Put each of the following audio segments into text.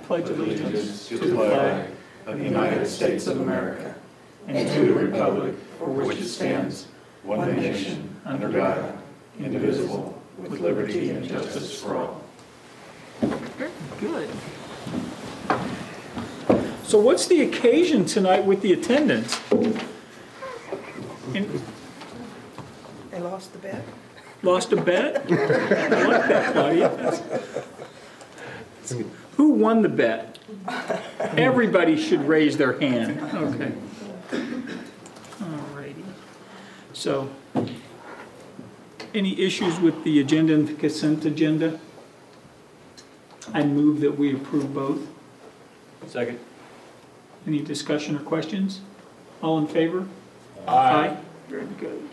pledge allegiance to the flag of the United States of America and to the republic for which it stands, one nation, under God, indivisible, with liberty and justice for all. Good. So what's the occasion tonight with the attendance? They lost the bet. Lost a bet? I like that, Claudia. Who won the bet? Everybody should raise their hand. Okay. All righty. So, any issues with the agenda and the consent agenda? I move that we approve both. Second. Any discussion or questions? All in favor? Aye. Very good.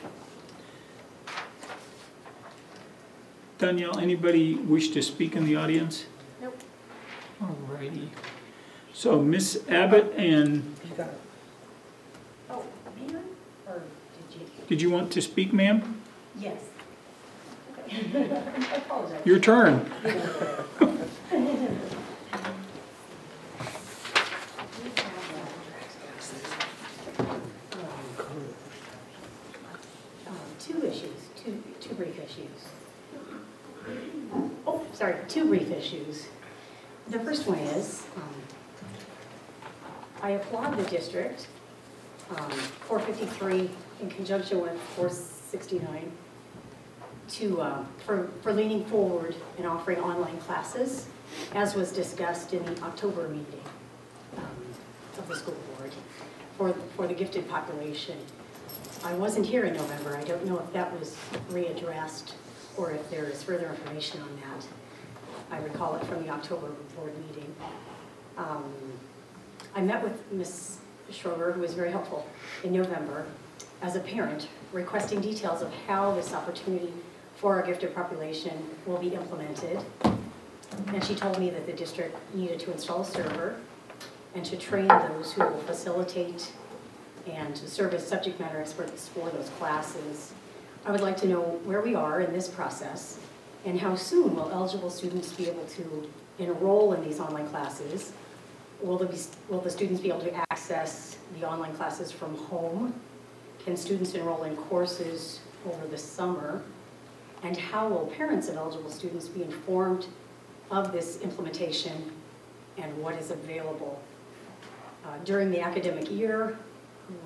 Danielle, anybody wish to speak in the audience? Nope. All righty. So Miss Abbott and... You got it. Oh, me? Or Did you want to speak, ma'am? Yes. Okay. I apologize. Your turn. Two brief issues. The first one is, I applaud the district, 453 in conjunction with 469, for leaning forward and offering online classes, as was discussed in the October meeting of the school board for the gifted population. I wasn't here in November. I don't know if that was readdressed or if there is further information on that. I recall it from the October board meeting. I met with Ms. Schroeder, who was very helpful, in November as a parent, requesting details of how this opportunity for our gifted population will be implemented. And she told me that the district needed to install a server and to train those who will facilitate and to serve as subject matter experts for those classes. I would like to know where we are in this process and how soon will eligible students be able to enroll in these online classes? Will the students be able to access the online classes from home? Can students enroll in courses over the summer? And how will parents of eligible students be informed of this implementation and what is available? During the academic year,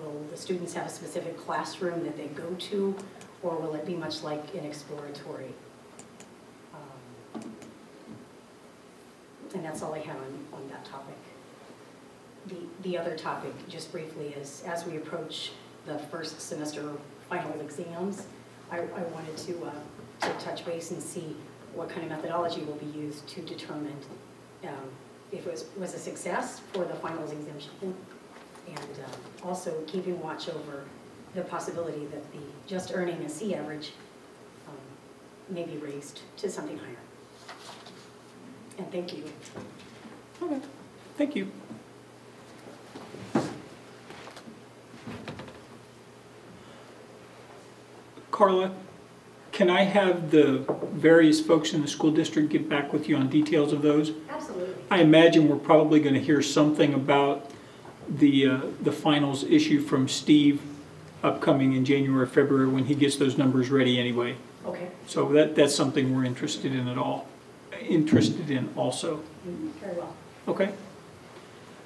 will the students have a specific classroom that they go to, or will it be much like an exploratory? And that's all I have on that topic. The other topic, just briefly, is as we approach the first semester final exams, I wanted to touch base and see what kind of methodology will be used to determine if it was a success for the finals exemption, and also keeping watch over the possibility that the just earning a C average may be raised to something higher. And thank you. Okay, thank you. Carla, can I have the various folks in the school district get back with you on details of those? Absolutely. I imagine we're probably going to hear something about the finals issue from Steve upcoming in January or February when he gets those numbers ready anyway. Okay. So that's something we're interested in also. Very well. Okay.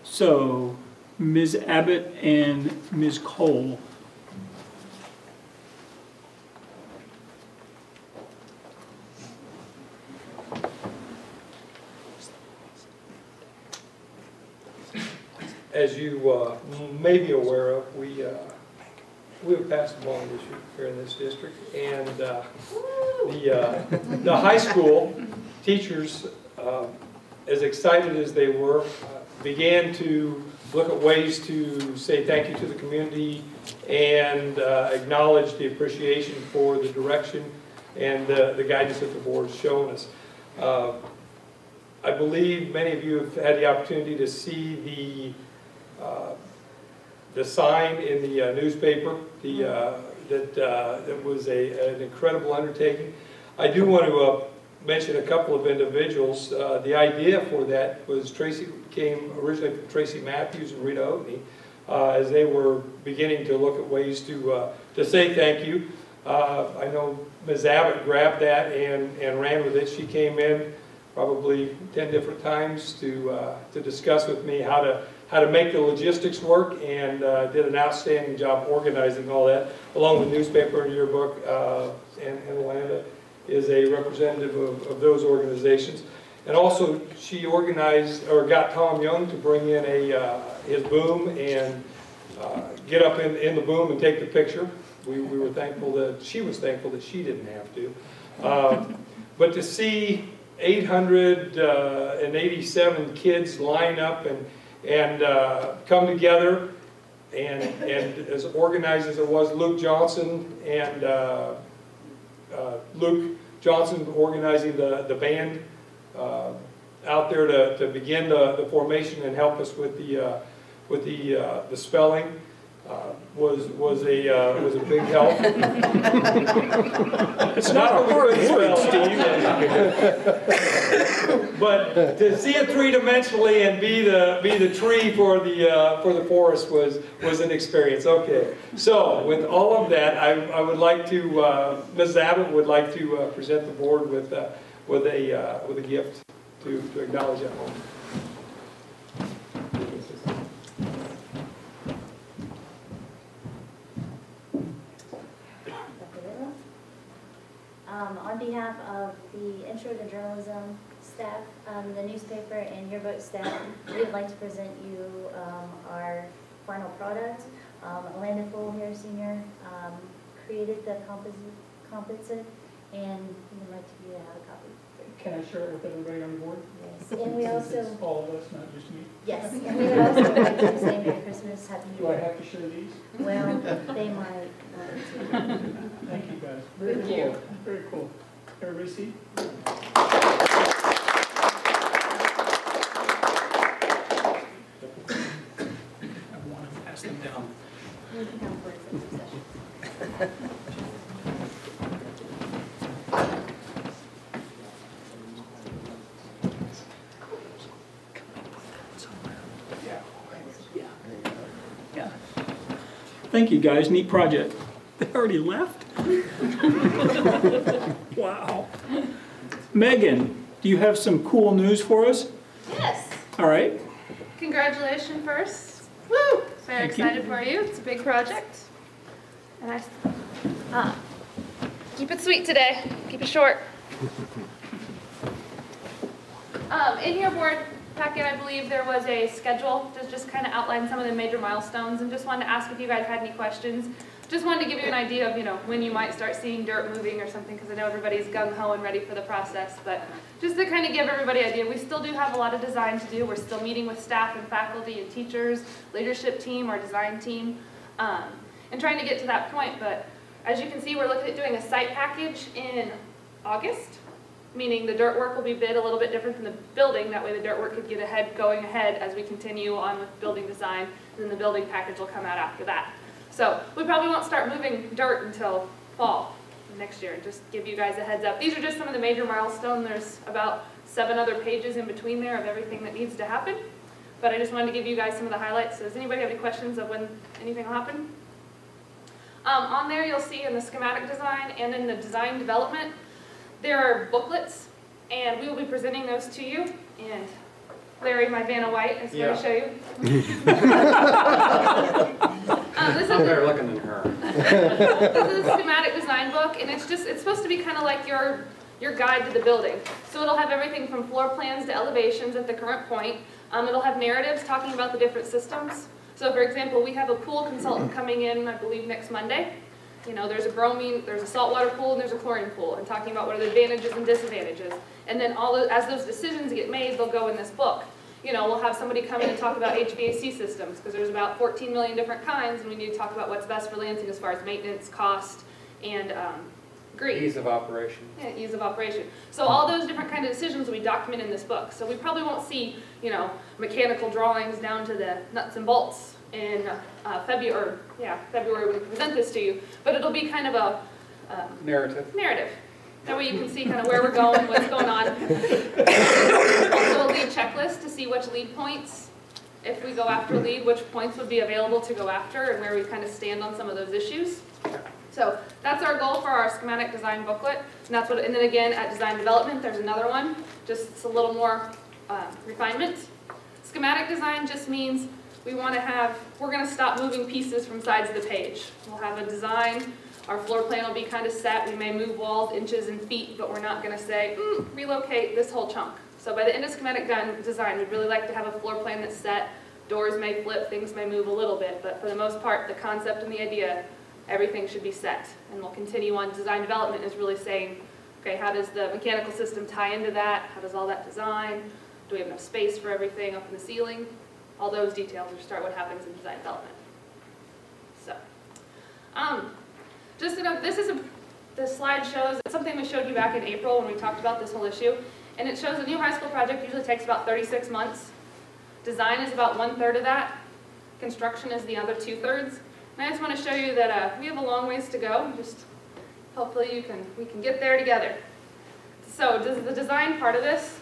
So Ms. Abbott and Ms. Cole. As you may be aware of, we have passed a bond issue here in this district, and the high school teachers, as excited as they were, began to look at ways to say thank you to the community and acknowledge the appreciation for the direction and the guidance that the board's shown us. I believe many of you have had the opportunity to see the sign in the newspaper. That was an incredible undertaking. I do want to mention a couple of individuals. The idea for that was came originally from Tracy Matthews and Rita Oatney, as they were beginning to look at ways to say thank you. I know Ms. Abbott grabbed that and ran with it. She came in probably 10 different times to discuss with me how to make the logistics work, and did an outstanding job organizing all that, along with newspaper and yearbook, and Alanda is a representative of those organizations. And also she organized, or got Tom Young to bring in his boom and get up in the boom and take the picture. We were thankful that she was thankful that she didn't have to. But to see 887 kids line up and come together, and as organized as it was, Luke Johnson organizing the band out there to begin the formation and help us with the spelling. Was a big help. It's not a hard word, Steve. But to see it three-dimensionally and be the tree for the forest was an experience. Okay, so with all of that, I would like to Ms. Abbott would like to present the board with a gift to acknowledge that moment. On behalf of the Intro to Journalism staff, the newspaper and yearbook staff, we would like to present you our final product. Alanda Full-Hair Sr. Created the composite, and we would like to give you a copy. Can I share it with everybody on the board? Yes, and we also... It's all of us, not just me. Yes, and we would also like to say Merry Christmas, Happy New Do I Year. have to share these? Well, they might want to. Thank you, guys. Very Thank cool. you. Very cool. Everybody see? I want to pass them down. We can have for executive session. Yeah. Thank you, guys. Neat project. They already left? Wow. Megan, do you have some cool news for us? Yes. All right. Congratulations first. Woo! Very Thank you. excited for you. It's a big project. And keep it sweet today. Keep it short. In your board packet, I believe there was a schedule to just kind of outline some of the major milestones, and just wanted to ask if you guys had any questions. Just wanted to give you an idea of, when you might start seeing dirt moving or something, because I know everybody's gung-ho and ready for the process, but just to kind of give everybody an idea, we still do have a lot of design to do. We're still meeting with staff and faculty and teachers, leadership team, our design team, and trying to get to that point. But as you can see, we're looking at doing a site package in August, meaning the dirt work will be bid a little bit different from the building. That way the dirt work could get going ahead as we continue on with building design, and then the building package will come out after that. So we probably won't start moving dirt until fall next year. Just give you guys a heads up. These are just some of the major milestones. There's about 7 other pages in between there of everything that needs to happen. But I just wanted to give you guys some of the highlights. So does anybody have any questions of when anything will happen? On there you'll see in the schematic design and in the design development, there are booklets, and we will be presenting those to you. And Larry, my Vanna White, is going to show you. This is better looking than her. This is a schematic design book, and it's supposed to be kind of like your guide to the building. So it'll have everything from floor plans to elevations at the current point. It'll have narratives talking about the different systems. So for example, we have a pool consultant coming in, I believe, next Monday. There's a bromine, there's a saltwater pool, and there's a chlorine pool, and talking about what are the advantages and disadvantages. And then as those decisions get made, they'll go in this book. We'll have somebody come in and talk about HVAC systems, because there's about 14 million different kinds, and we need to talk about what's best for Lansing as far as maintenance, cost, and grease. Ease of operation. Yeah, ease of operation. So all those different kind of decisions will be documented in this book. So we probably won't see, mechanical drawings down to the nuts and bolts in February when we present this to you, but it'll be kind of a Narrative. That way you can see kind of where we're going, what's going on. Also a lead checklist to see which lead points, if we go after lead, which points would be available to go after and where we kind of stand on some of those issues. So that's our goal for our schematic design booklet. And that's what, and then again at design development, there's another one, just it's a little more refinement. Schematic design just means we're going to stop moving pieces from sides of the page. We'll have a design, our floor plan will be kind of set, we may move walls inches and feet, but we're not going to say, relocate this whole chunk. So by the end of schematic design, we'd really like to have a floor plan that's set, doors may flip, things may move a little bit, but for the most part, the concept and the idea, everything should be set. And we'll continue on. Design development is really saying, okay, how does the mechanical system tie into that? How does all that design? Do we have enough space for everything up in the ceiling? All those details will start what happens in design development. So, just to note, this slide shows, it's something we showed you back in April when we talked about this whole issue. And it shows a new high school project usually takes about 36 months. Design is about 1/3 of that. Construction is the other 2/3. And I just want to show you that we have a long ways to go. Just hopefully we can get there together. So the design part of this,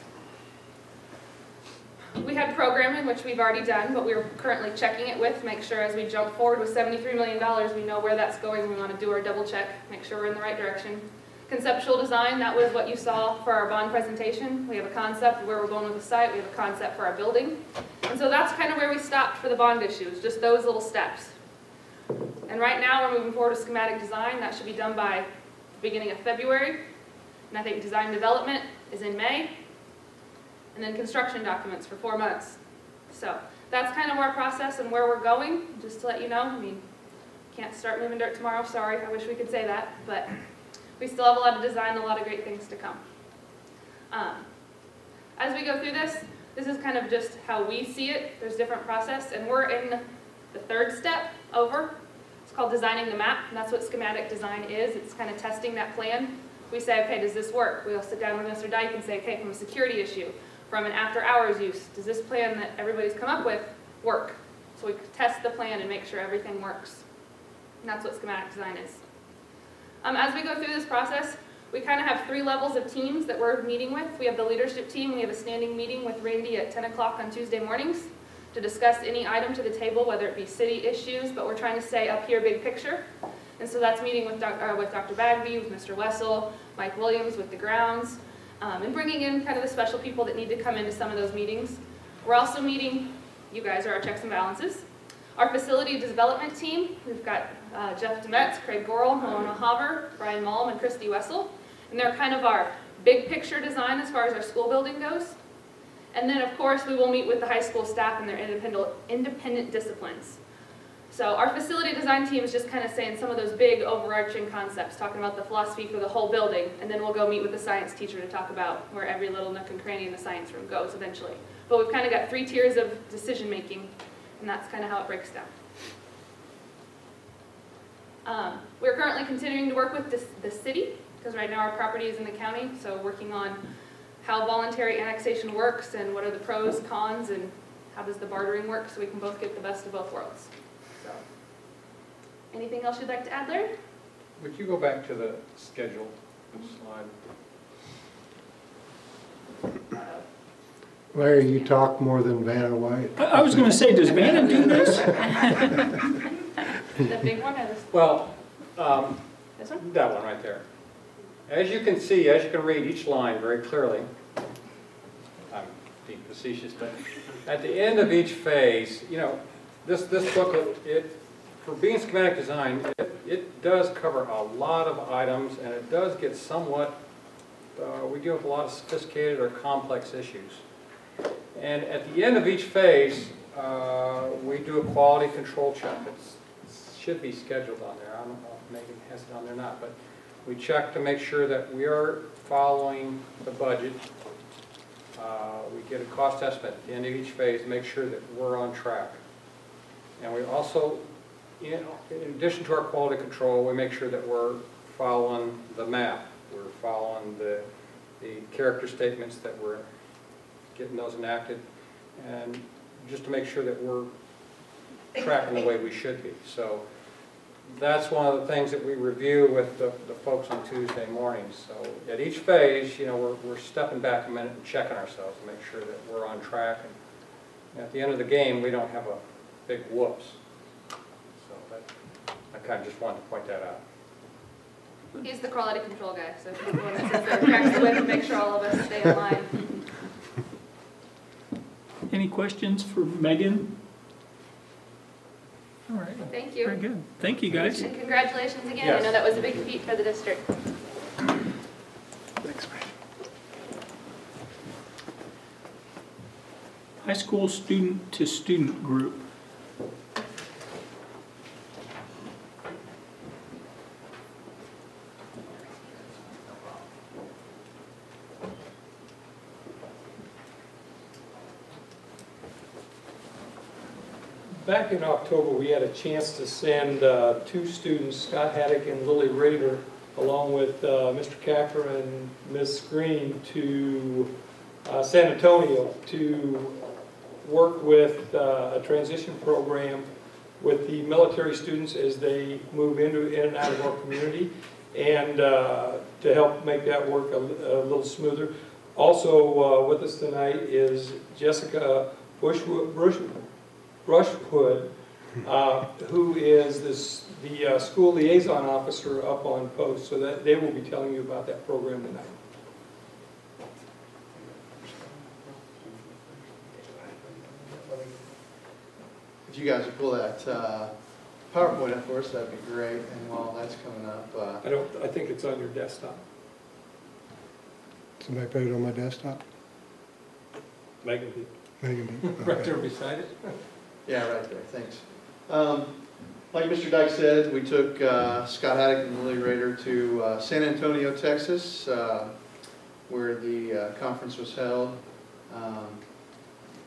we had programming, which we've already done, but we're currently checking it with, make sure as we jump forward with $73 million, we know where that's going. We want to do our double check, make sure we're in the right direction. Conceptual design, that was what you saw for our bond presentation. We have a concept of where we're going with the site. We have a concept for our building. And so that's kind of where we stopped for the bond issues, just those little steps. And right now we're moving forward with schematic design. That should be done by the beginning of February. And I think design development is in May. And then construction documents for 4 months. So that's kind of our process and where we're going, just to let you know. I mean, can't start moving dirt tomorrow, sorry. I wish we could say that, but we still have a lot of design and a lot of great things to come. As we go through this is kind of just how we see it. There's different process, and we're in the 3rd step over. It's called designing the map, and that's what schematic design is. It's kind of testing that plan. We say, okay, does this work? We'll sit down with Mr. Dyke and say, okay, from a security issue, from an after-hours use, does this plan that everybody's come up with work? So we test the plan and make sure everything works. And that's what schematic design is. As we go through this process, we kind of have 3 levels of teams that we're meeting with. We have the leadership team. We have a standing meeting with Randy at 10 o'clock on Tuesday mornings to discuss any item to the table, whether it be city issues, but we're trying to stay up here big picture. And so that's meeting with Dr. Bagby, with Mr. Wessel, Mike Williams with the grounds, and bringing in kind of the special people that need to come into some of those meetings. We're also meeting, you guys are our checks and balances. Our facility development team, we've got Jeff Demetz, Craig Gorel, Mona Haver, Brian Malm, and Christy Wessel. And they're kind of our big picture design as far as our school building goes. And then, of course, we will meet with the high school staff and their independent disciplines. So our facility design team is just kind of saying some of those big overarching concepts, talking about the philosophy for the whole building, and then we'll go meet with the science teacher to talk about where every little nook and cranny in the science room goes eventually. But we've kind of got 3 tiers of decision making, and that's kind of how it breaks down. We're currently continuing to work with the city, because right now our property is in the county, so working on how voluntary annexation works and what are the pros, cons, and how does the bartering work so we can both get the best of both worlds. So, anything else you'd like to add, Larry? Would you go back to the schedule slide? Larry, you talk more than Vanna White. I was going to say, does Vanna do this? The big one or this? Well, This one? that one right there. As you can see, as you can read each line very clearly, I'm being facetious, but at the end of each phase, you know, this booklet, for being schematic design, it does cover a lot of items, and it does get somewhat, we deal with a lot of sophisticated or complex issues. And at the end of each phase, we do a quality control check. It should be scheduled on there. I don't know if Megan has it on there or not, but we check to make sure that we are following the budget. We get a cost estimate at the end of each phase to make sure that we're on track. And we also, in addition to our quality control, we make sure that we're following the map. We're following the character statements, that we're getting those enacted, and just to make sure that we're tracking the way we should be. So that's one of the things that we review with the folks on Tuesday mornings. So at each phase, you know, we're stepping back a minute and checking ourselves to make sure that we're on track. And at the end of the game, we don't have a big whoops. So I kind of just wanted to point that out. He's the quality control guy, so he's the one that says there, cracks the whip and make sure all of us stay in line. Any questions for Megan? All right. Thank you. Very good. Thank you, guys. And congratulations again. Yes. I know that was a big feat for the district. Thanks, man. High school student-to-student group. Back in October, we had a chance to send two students, Scott Haddock and Lily Rader, along with Mr. Cacker and Ms. Green, to San Antonio to work with a transition program with the military students as they move in and out of our community, and to help make that work a little smoother. Also with us tonight is Jessica Brushwood, who is the school liaison officer up on post, so that they will be telling you about that program tonight. If you guys would pull that PowerPoint up for us, that'd be great. And while that's coming up, I think it's on your desktop. Somebody put it on my desktop? Megan, Megan, right there beside it. yeah, right there. Thanks. Like Mr. Dyke said, we took Scott Haddock and Lily Rader to San Antonio, Texas, where the conference was held.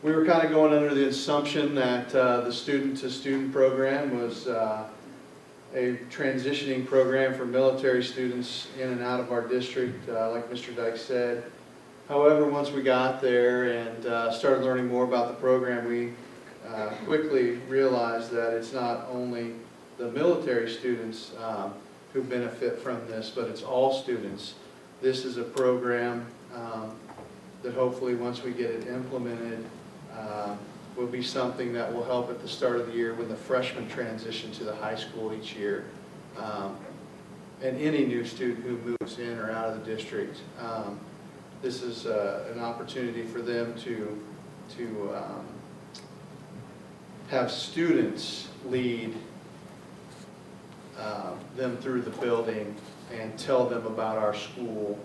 We were kind of going under the assumption that the student-to-student program was a transitioning program for military students in and out of our district, like Mr. Dyke said. However, once we got there and started learning more about the program, we quickly realized that it's not only the military students who benefit from this, but it's all students. This is a program that hopefully once we get it implemented will be something that will help at the start of the year when the freshmen transition to the high school each year. And any new student who moves in or out of the district. This is an opportunity for them to have students lead them through the building and tell them about our school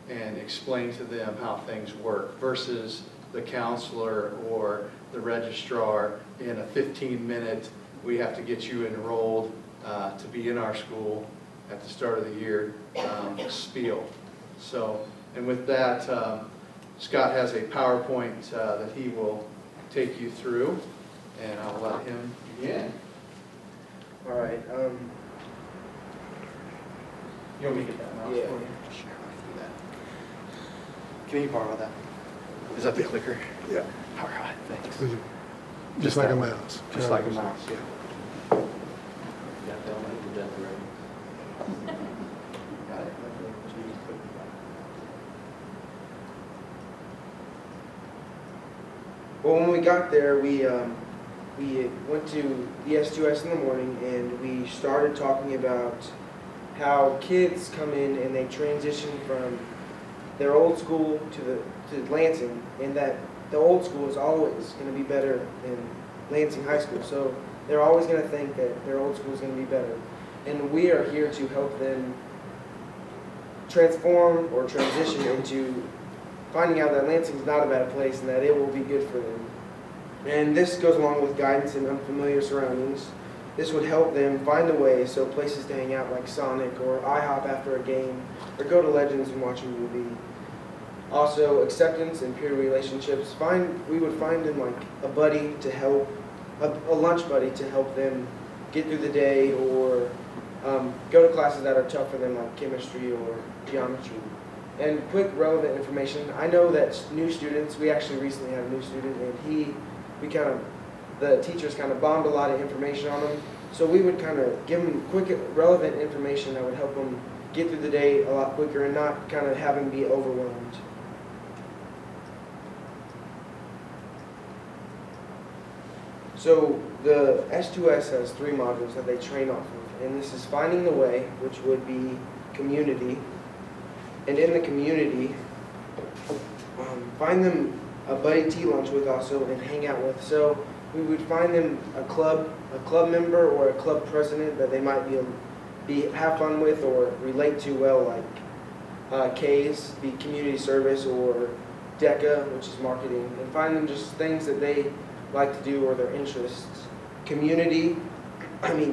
and explain to them how things work versus the counselor or the registrar in a 15-minute, we have to get you enrolled to be in our school at the start of the year spiel. So, and with that, Scott has a PowerPoint that he will take you through, and I'll let him begin. All right. You want me to get that mouse Yeah. for you? Sure, I'll do that. Can you borrow that? Is that the clicker? Yeah. All right, thanks. Just like a mouse. Just like a mouse, yeah. Got it? Well, when we got there, we went to ES2S in the morning, and we started talking about how kids come in and they transition from their old school to Lansing, and that the old school is always going to be better than Lansing High School. So they're always going to think that their old school is going to be better. And we are here to help them transform or transition into finding out that Lansing is not a bad place and that it will be good for them. And this goes along with guidance in unfamiliar surroundings. This would help them find a way, so places to hang out like Sonic or IHOP after a game, or go to Legends and watch a movie. Also, acceptance and peer relationships. We would find them like a buddy to help, a lunch buddy to help them get through the day, or go to classes that are tough for them like chemistry or geometry. And quick relevant information. I know that new students, we actually recently had a new student, and the teachers kind of bombed a lot of information on him, So we would kind of give them quick, relevant information that would help them get through the day a lot quicker and not kind of have them be overwhelmed. So the S2S has 3 modules that they train off of, and this is Finding the Way, which would be community, and in the community, find them a buddy tea lunch with also and hang out with. So we would find them a club member or a club president that they might have fun with or relate to well, like K's, the community service, or DECA, which is marketing, and find them just things that they like to do or their interests.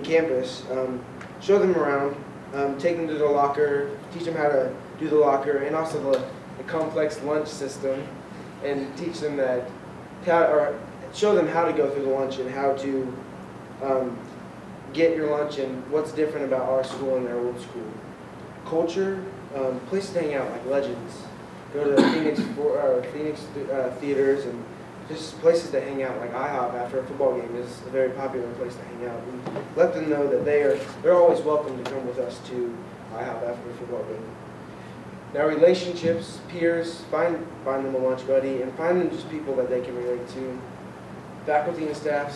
Campus, show them around, take them to the locker, teach them how to do the locker, and also the complex lunch system, and teach them show them how to go through the lunch and how to get your lunch and what's different about our school and their old school. Culture, places to hang out like Legends. Go to Phoenix theaters and just places to hang out like IHOP after a football game is a very popular place to hang out. And let them know that they're always welcome to come with us to IHOP after a football game. Now relationships, peers, find them a lunch buddy and find them just people that they can relate to. Faculty and staff,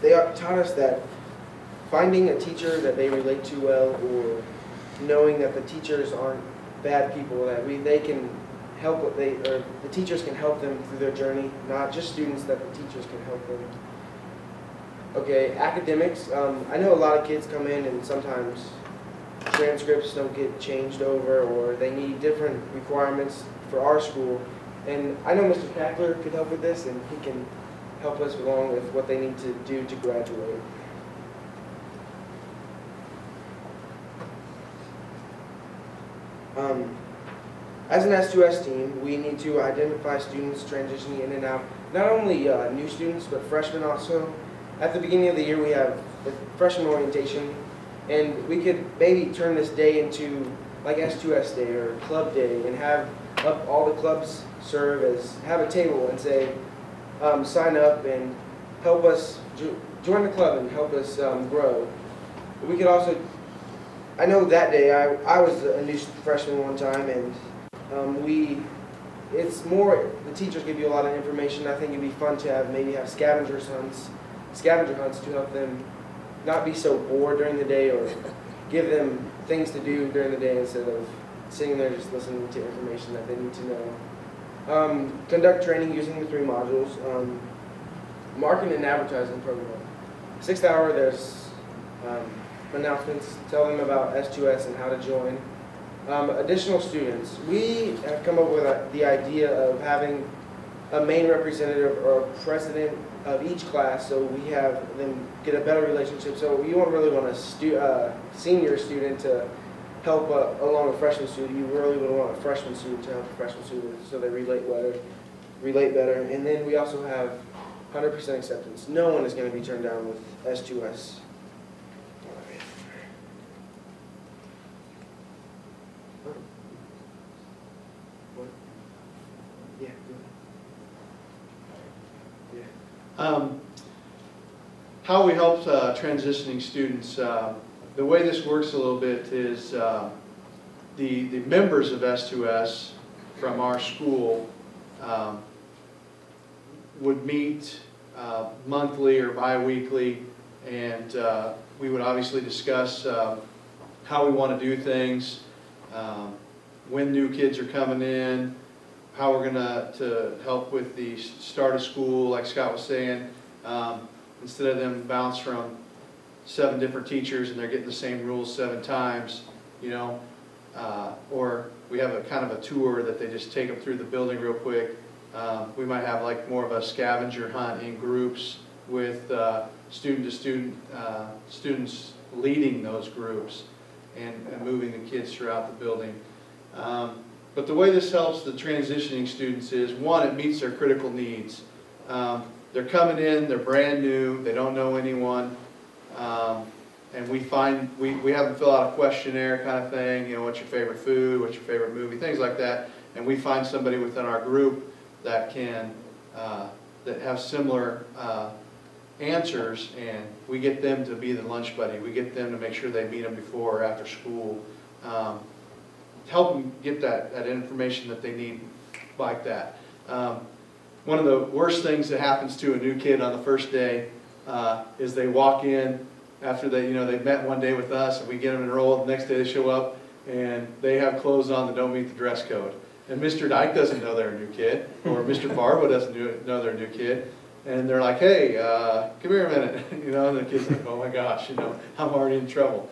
they taught us that finding a teacher that they relate to well, or knowing that the teachers aren't bad people, that they can help the teachers can help them through their journey, not just students, that the teachers can help them. Okay, academics. I know a lot of kids come in and sometimes transcripts don't get changed over, or they need different requirements for our school. And I know Mr. Packler could help with this, and he can help us along with what they need to do to graduate. As an S2S team, we need to identify students transitioning in and out, not only new students, but freshmen also. At the beginning of the year, we have the freshman orientation, and we could maybe turn this day into like S2S Day or Club Day, and have all the clubs have a table and say, sign up and help us, join the club and help us grow. We could also, I know that day, I was a new freshman one time, and it's more, the teachers give you a lot of information. I think it'd be fun to maybe have scavenger hunts to help them not be so bored during the day, or give them things to do during the day instead of sitting there just listening to information that they need to know. Conduct training using the 3 modules. Marketing and advertising program. 6th hour, there's announcements. Tell them about S2S and how to join. Additional students. We have come up with the idea of having a main representative or a president of each class, so we have them get a better relationship. So you don't really want a senior student to help along a freshman student. You really would want a freshman student to help a freshman student so they relate better. And then we also have 100% acceptance. No one is going to be turned down with S2S. Yeah, how we help transitioning students. The way this works a little bit is the members of S2S from our school would meet monthly or bi-weekly, and we would obviously discuss how we want to do things, when new kids are coming in, how we're going to help with the start of school, like Scott was saying. Instead of them bounce from 7 different teachers and they're getting the same rules 7 times, or we have a kind of a tour that they just take them through the building real quick. We might have like more of a scavenger hunt in groups with student-to-student students leading those groups and moving the kids throughout the building. But the way this helps the transitioning students is, 1, it meets their critical needs. They're coming in, they're brand new, they don't know anyone, and we have them fill out a questionnaire kind of thing, what's your favorite food, what's your favorite movie, things like that, and we find somebody within our group that can, that have similar answers, and we get them to be the lunch buddy. We get them to make sure they meet them before or after school. Help them get that information that they need like that. One of the worst things that happens to a new kid on the first day is they walk in after they've met one day with us, and we get them enrolled. The next day they show up and they have clothes on that don't meet the dress code. And Mr. Dyke doesn't know they're a new kid, or Mr. Barbo doesn't know they're a new kid. And they're like, hey, come here a minute. And the kid's like, oh my gosh, I'm already in trouble.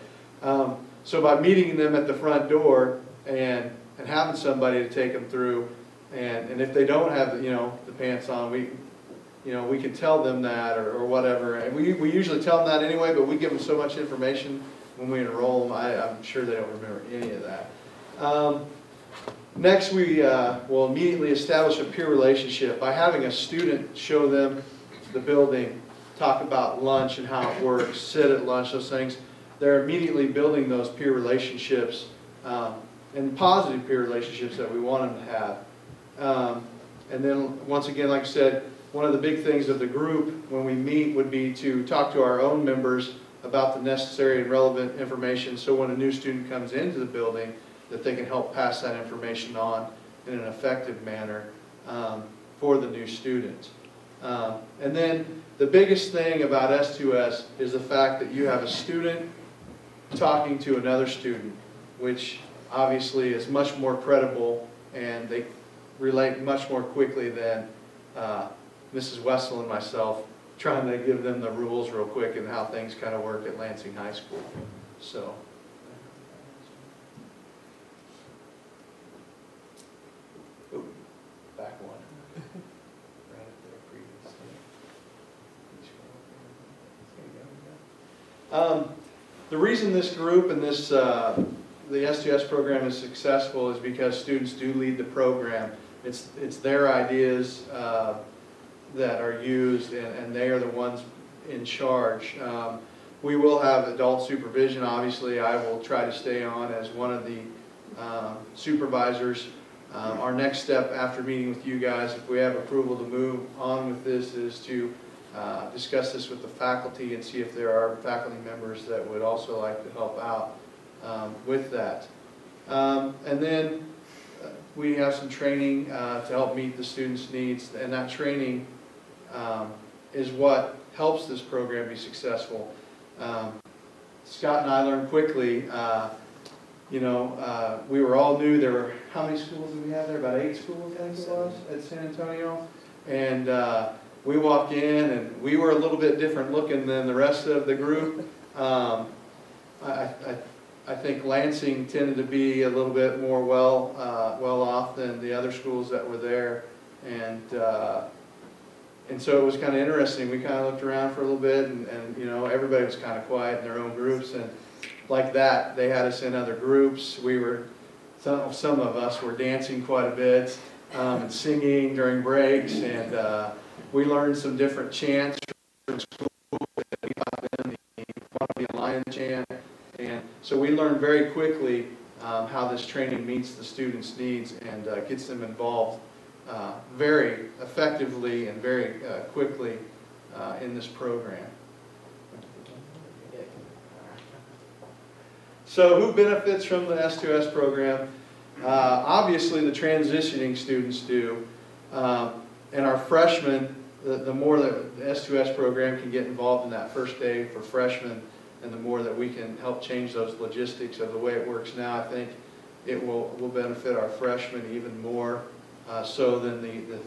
So by meeting them at the front door and having somebody to take them through, and if they don't have the pants on, we can tell them that or whatever. And we usually tell them that anyway, but we give them so much information when we enroll them, I'm sure they don't remember any of that. Next, we will immediately establish a peer relationship by having a student show them the building, talk about lunch and how it works, sit at lunch, those things. They're immediately building those peer relationships and positive peer relationships that we want them to have. And then, once again, like I said, one of the big things of the group when we meet would be to talk to our own members about the necessary and relevant information, so when a new student comes into the building, that they can help pass that information on in an effective manner for the new student. And then the biggest thing about S2S is the fact that you have a student talking to another student, which obviously is much more credible, and they relate much more quickly than Mrs. Wessel and myself trying to give them the rules real quick and how things kind of work at Lansing High School. So. Ooh, back one. Right up there, previous. The reason this group and this the S2S program is successful is because students do lead the program. It's their ideas that are used, and they are the ones in charge. We will have adult supervision. Obviously, I will try to stay on as one of the supervisors. Our next step after meeting with you guys, if we have approval to move on with this, is to discuss this with the faculty and see if there are faculty members that would also like to help out with that. And then we have some training to help meet the students' needs, and that training is what helps this program be successful. Scott and I learned quickly, we were all new. There were, how many schools did we have there? About 8 schools, I think it was, at San Antonio. And we walked in, and we were a little bit different looking than the rest of the group. I think Lansing tended to be a little bit more well off than the other schools that were there, and so it was kind of interesting. We kind of looked around for a little bit, and everybody was kind of quiet in their own groups, and like that, they had us in other groups. We were, some of us were dancing quite a bit and singing during breaks, and we learned some different chants from school. We got them the Lion chant. And so we learned very quickly how this training meets the students' needs and gets them involved very effectively and very quickly in this program. So who benefits from the S2S program? Obviously the transitioning students do. And our freshmen, the more that the S2S program can get involved in that first day for freshmen, and the more that we can help change those logistics of the way it works now, I think it will benefit our freshmen even more so than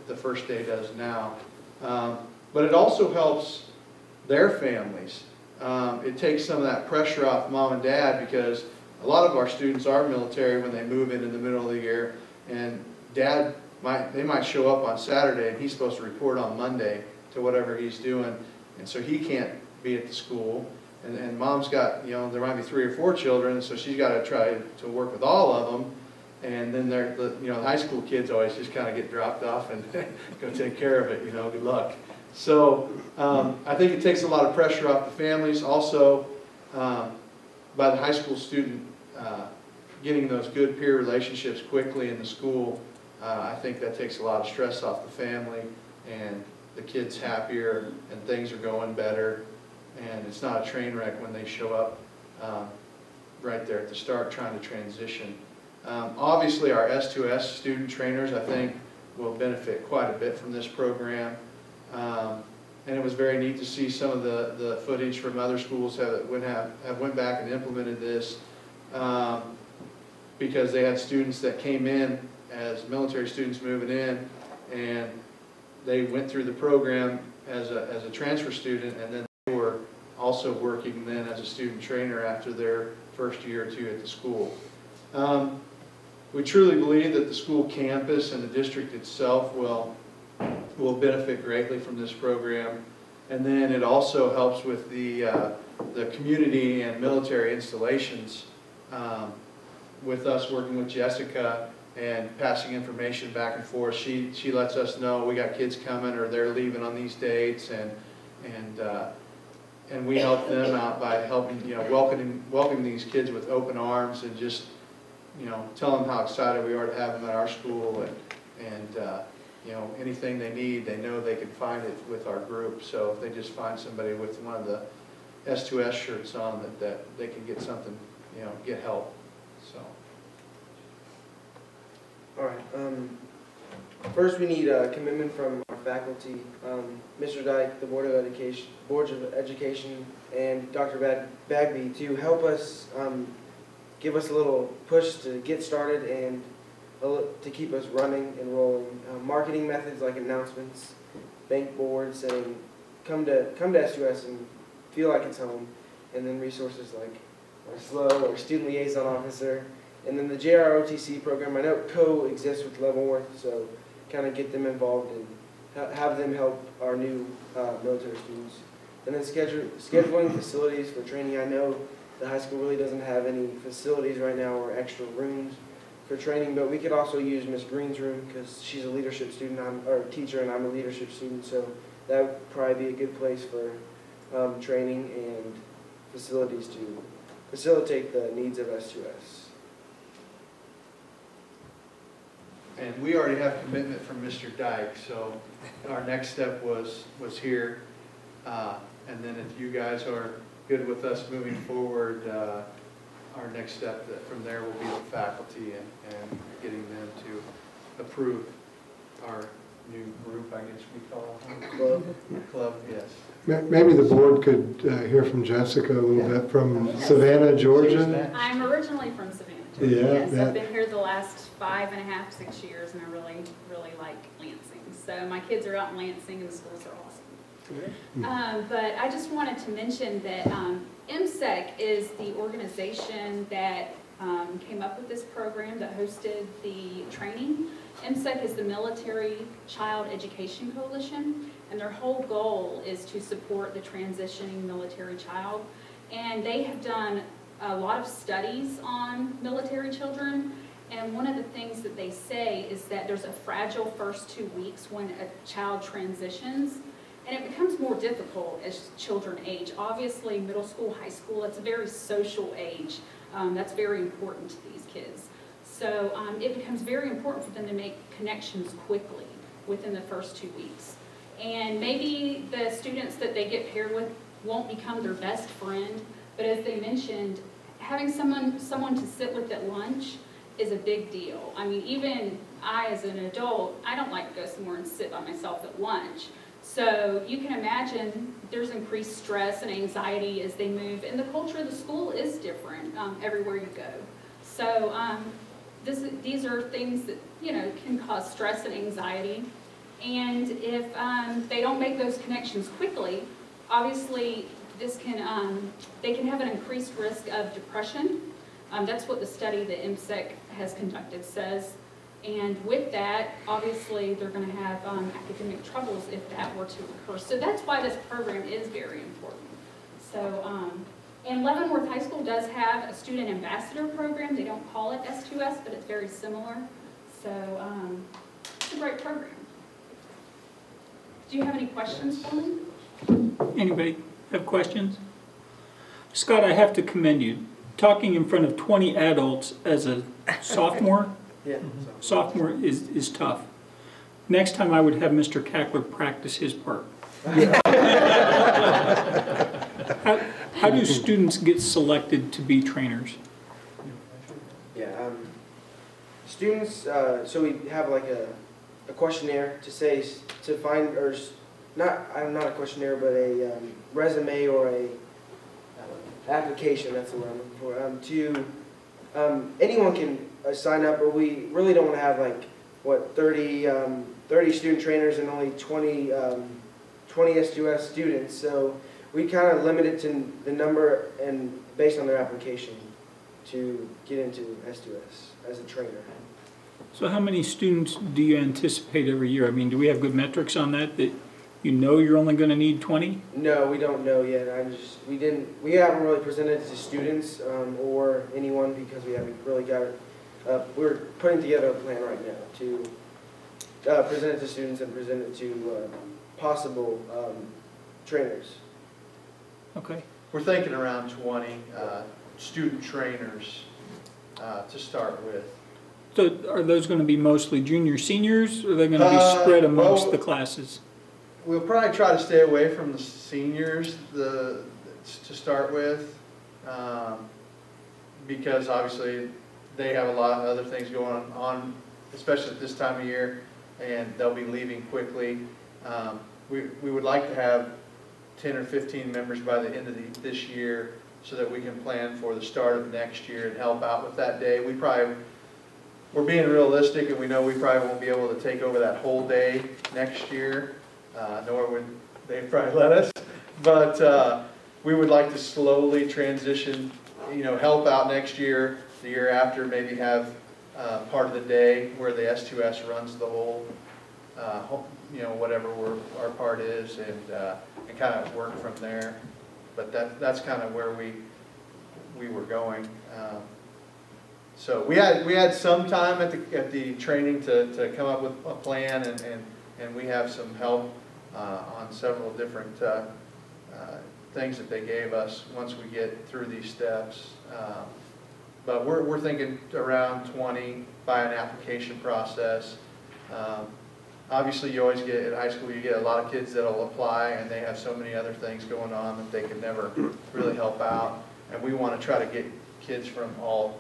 the first day does now. But it also helps their families. It takes some of that pressure off mom and dad, because a lot of our students are military when they move in the middle of the year, and dad might show up on Saturday and he's supposed to report on Monday to whatever he's doing, and so he can't be at the school. And mom's got, there might be 3 or 4 children, so she's got to try to work with all of them. And then the high school kids always just kind of get dropped off and go take care of it, good luck. So I think it takes a lot of pressure off the families. Also, by the high school student getting those good peer relationships quickly in the school, I think that takes a lot of stress off the family, and the kid's happier and things are going better, and it's not a train wreck when they show up right there at the start trying to transition. Obviously, our S2S student trainers, I think, will benefit quite a bit from this program. And it was very neat to see some of the footage from other schools that went back and implemented this, because they had students that came in as military students moving in, and they went through the program as a transfer student, and then they were also working then as a student trainer after their first year or two at the school. We truly believe that the school campus and the district itself will benefit greatly from this program. And then it also helps with the community and military installations, with us working with Jessica and passing information back and forth. She lets us know we got kids coming or they're leaving on these dates, and we help them out by helping, welcoming these kids with open arms, and just, tell them how excited we are to have them at our school, and anything they need, they know they can find it with our group. So if they just find somebody with one of the S2S shirts on, that they can get something, get help. So. All right. First, we need a commitment from our faculty, Mr. Dyke, the Board of Education, and Dr. Bagby, to help us, give us a little push to get started and to keep us running and rolling. Marketing methods like announcements, bank boards saying, come to S2S and feel like it's home, and then resources like our SLO or Student Liaison Officer. And then the JROTC program, I know co-exists with Leavenworth, so kind of get them involved and have them help our new military students. And then scheduling facilities for training. I know the high school really doesn't have any facilities right now or extra rooms for training, but we could also use Miss Green's room because she's a leadership student, or teacher, and I'm a leadership student, so that would probably be a good place for training and facilities to facilitate the needs of S2S. And we already have commitment from Mr. Dyke, so our next step was here. And then if you guys are good with us moving forward, our next step from there will be the faculty and getting them to approve our new group, I guess we call it. Club, yes. Maybe the board could hear from Jessica a little bit from Savannah, Georgia. I'm originally from Savannah, Georgia. Yes, I've been here the last 5.5, 6 years, and I really, really like Lansing. So my kids are out in Lansing, and the schools are awesome. But I just wanted to mention that MSEC is the organization that came up with this program, that hosted the training. MSEC is the Military Child Education Coalition, and their whole goal is to support the transitioning military child. And they have done a lot of studies on military children, and one of the things that they say is that there's a fragile first 2 weeks when a child transitions, and it becomes more difficult as children age. Obviously, middle school, high school, it's a very social age. That's very important to these kids. So it becomes very important for them to make connections quickly within the first 2 weeks. And maybe the students that they get paired with won't become their best friend, but as they mentioned, having someone to sit with at lunch is a big deal. I mean, even I as an adult, I don't like to go somewhere and sit by myself at lunch. So you can imagine there's increased stress and anxiety as they move, and the culture of the school is different everywhere you go. So these are things that, can cause stress and anxiety. And if they don't make those connections quickly, obviously this can, they can have an increased risk of depression. That's what the study that MSEC has conducted says. And with that, obviously, they're going to have academic troubles if that were to occur. So that's why this program is very important. So, and Leavenworth High School does have a student ambassador program. They don't call it S2S, but it's very similar. So it's a great program. Do you have any questions for me? Anybody have questions? Scott, I have to commend you. Talking in front of 20 adults as a sophomore, sophomore is tough. Next time I would have Mr. Cackler practice his part. How do students get selected to be trainers? Yeah, students, so we have like a questionnaire to find, or not a questionnaire, but a resume or a application, that's the word I'm looking for, anyone can sign up, or we really don't want to have like, what, 30 student trainers and only 20 S2S students, so we kind of limit it to the number and based on their application to get into S2S as a trainer. So how many students do you anticipate every year? I mean, do we have good metrics on that you know you're only going to need 20? No, we don't know yet. We haven't really presented it to students or anyone because we haven't really got it. We're putting together a plan right now to present it to students and present it to possible trainers. Okay. We're thinking around 20 student trainers to start with. So are those going to be mostly junior seniors, or are they going to be spread amongst the classes? We'll probably try to stay away from the seniors to start with, because obviously they have a lot of other things going on, especially at this time of year, and they'll be leaving quickly. We would like to have 10 or 15 members by the end of this year so that we can plan for the start of next year and help out with that day. We're being realistic, and we know we probably won't be able to take over that whole day next year, nor would they probably let us. But we would like to slowly transition, help out next year, the year after, maybe have part of the day where the S2S runs the whole, whatever our part is, and kind of work from there. But that's kind of where we were going. So we had some time at the training to come up with a plan, and we have some help on several different things that they gave us once we get through these steps. But we're thinking around 20 by an application process. Obviously, you always get, at high school, you get a lot of kids that'll apply, and they have so many other things going on that they can never really help out. And we want to try to get kids from all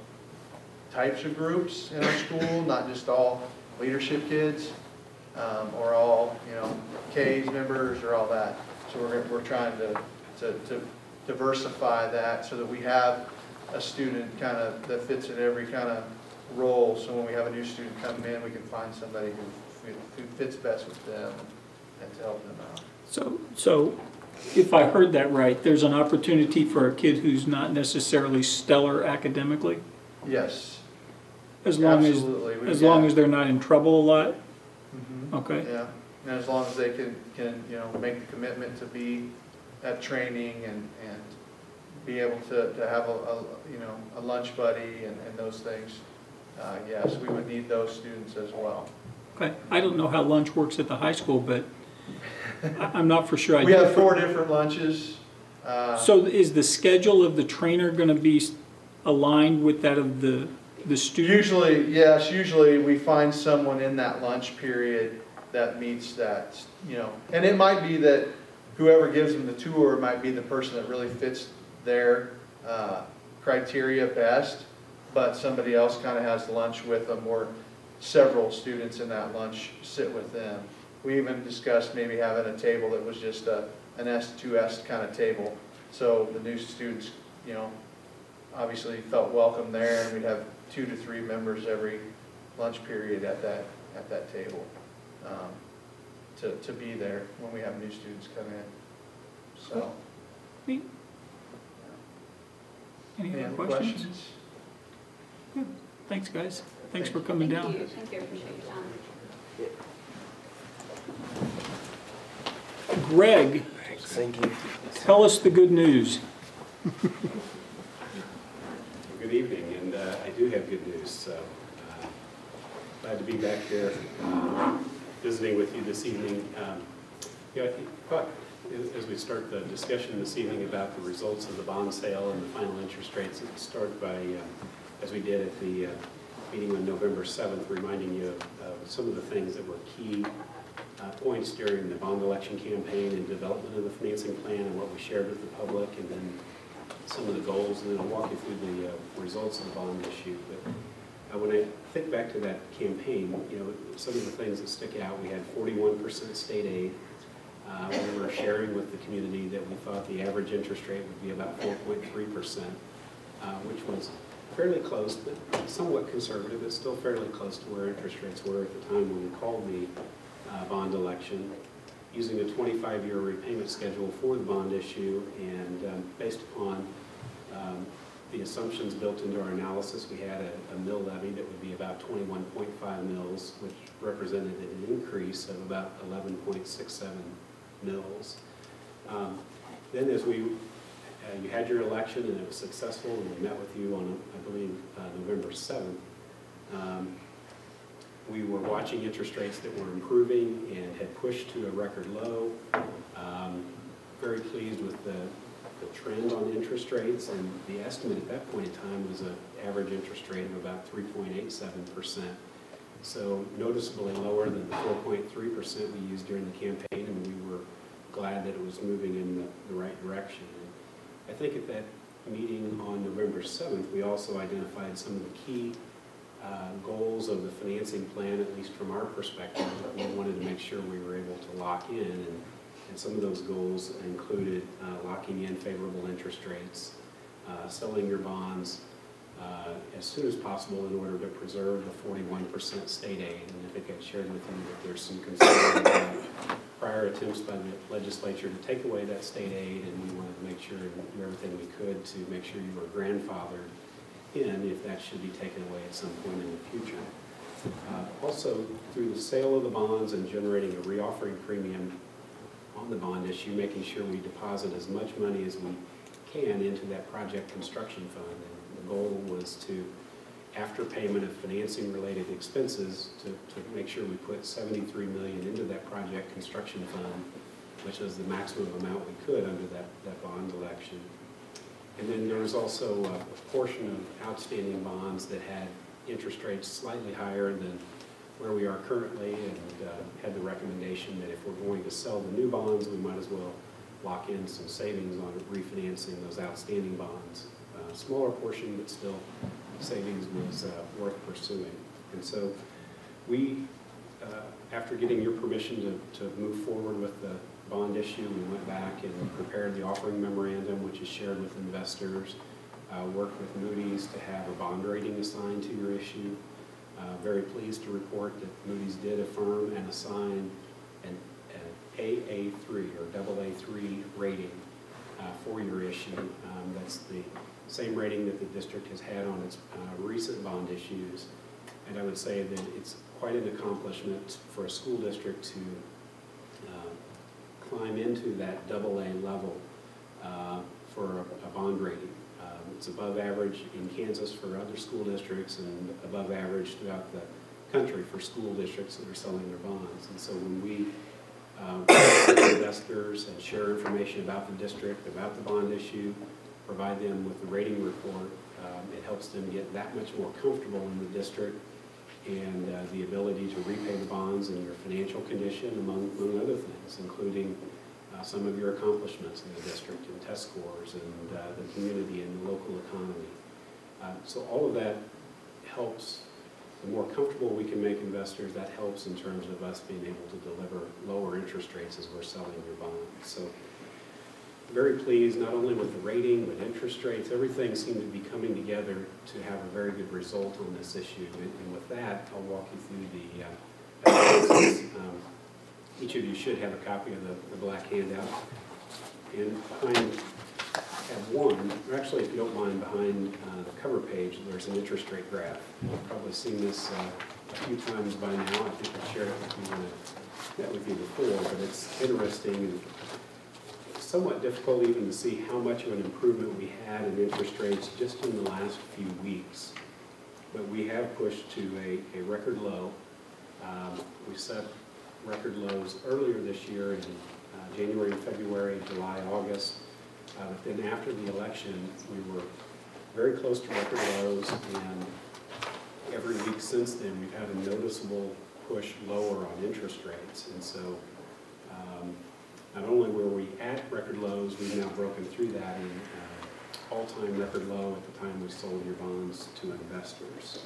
types of groups in our school, not just all leadership kids, or all, K's members or all that. So we're trying to diversify that so that we have a student kind of that fits in every kind of role. So when we have a new student come in, we can find somebody who fits best with them and to help them out. So if I heard that right, there's an opportunity for a kid who's not necessarily stellar academically? Yes. As long as they're not in trouble a lot? Mm-hmm. Okay. Yeah, and as long as they can make the commitment to be at training and be able to have a lunch buddy and those things, yes, we would need those students as well. Okay. I don't know how lunch works at the high school, but I'm not for sure. We have 4 different lunches. So is the schedule of the trainer going to be aligned with that of the student? Usually, yes. Usually we find someone in that lunch period that meets that, And it might be that whoever gives them the tour might be the person that really fits their criteria best, but somebody else kind of has lunch with them, or several students in that lunch sit with them. We even discussed maybe having a table that was just an S2S kind of table, so the new students, obviously felt welcome there, and we'd have 2 to 3 members every lunch period at that table to be there when we have new students come in. So. Neat. Any other questions? Good. Thanks, guys. Thanks for coming down. Thank you. Appreciate your time. Greg, Thank you. tell us the good news. Good evening, and I do have good news. So glad to be back here visiting with you this evening. I thought as we start the discussion this evening about the results of the bond sale and the final interest rates, start by, as we did at the meeting on November 7th, reminding you of some of the things that were key points during the bond election campaign and development of the financing plan and what we shared with the public, and then some of the goals, and then I'll walk you through the results of the bond issue. But when I think back to that campaign, you know, some of the things that stick out, we had 41% state aid. We were sharing with the community that we thought the average interest rate would be about 4.3%, which was fairly close, but somewhat conservative, but still fairly close to where interest rates were at the time when we called the bond election, using a 25-year repayment schedule for the bond issue, and based upon the assumptions built into our analysis, we had a mill levy that would be about 21.5 mils, which represented an increase of about 11.67 mils. Then as you had your election and it was successful, and we met with you on, I believe, November 7th, we were watching interest rates that were improving and had pushed to a record low. Very pleased with the trend on interest rates, and the estimate at that point in time was an average interest rate of about 3.87%. So noticeably lower than the 4.3% we used during the campaign, and we were glad that it was moving in the right direction. And I think at that meeting on November 7th, we also identified some of the key goals of the financing plan, at least from our perspective, that we wanted to make sure we were able to lock in. And some of those goals included locking in favorable interest rates, selling your bonds as soon as possible in order to preserve the 41% state aid. And I think I shared with you that there's some concern about prior attempts by the legislature to take away that state aid, and we wanted to make sure and do everything we could to make sure you were grandfathered in if that should be taken away at some point in the future. Also, through the sale of the bonds and generating a reoffering premium on the bond issue, making sure we deposit as much money as we can into that project construction fund. And the goal was to, after payment of financing related expenses, to make sure we put $73 million into that project construction fund, which is the maximum amount we could under that bond election. And then there was also a portion of outstanding bonds that had interest rates slightly higher than where we are currently, and had the recommendation that if we're going to sell the new bonds, we might as well lock in some savings on refinancing those outstanding bonds. Smaller portion, but still savings was worth pursuing. And so we, after getting your permission to move forward with the bond issue, we went back and prepared the offering memorandum, which is shared with investors, worked with Moody's to have a bond rating assigned to your issue. Very pleased to report that Moody's did affirm and assign an AA3 or AA3 rating for your issue. That's the same rating that the district has had on its recent bond issues. And I would say that it's quite an accomplishment for a school district to climb into that AA level for a bond rating. It's above average in Kansas for other school districts and above average throughout the country for school districts that are selling their bonds. And so when we investors and share information about the district, about the bond issue, provide them with the rating report, it helps them get that much more comfortable in the district and the ability to repay the bonds and your financial condition, among other things, including some of your accomplishments in the district and test scores and the community and the local economy. So all of that helps. The more comfortable we can make investors, that helps in terms of us being able to deliver lower interest rates as we're selling your bonds. So very pleased not only with the rating, but interest rates. Everything seemed to be coming together to have a very good result on this issue. And with that, I'll walk you through the analysis. Each of you should have a copy of the black handout. And behind tab 1, or actually, if you don't mind, behind the cover page, there's an interest rate graph. You've probably seen this a few times by now. I think I shared it with you when I met with you before, but it's interesting and somewhat difficult even to see how much of an improvement we had in interest rates just in the last few weeks. But we have pushed to a record low. We set record lows earlier this year in January, February, July, August. But then after the election, we were very close to record lows, and every week since then, we've had a noticeable push lower on interest rates. And so not only were we at record lows, we've now broken through that in all-time record low at the time we sold your bonds to investors.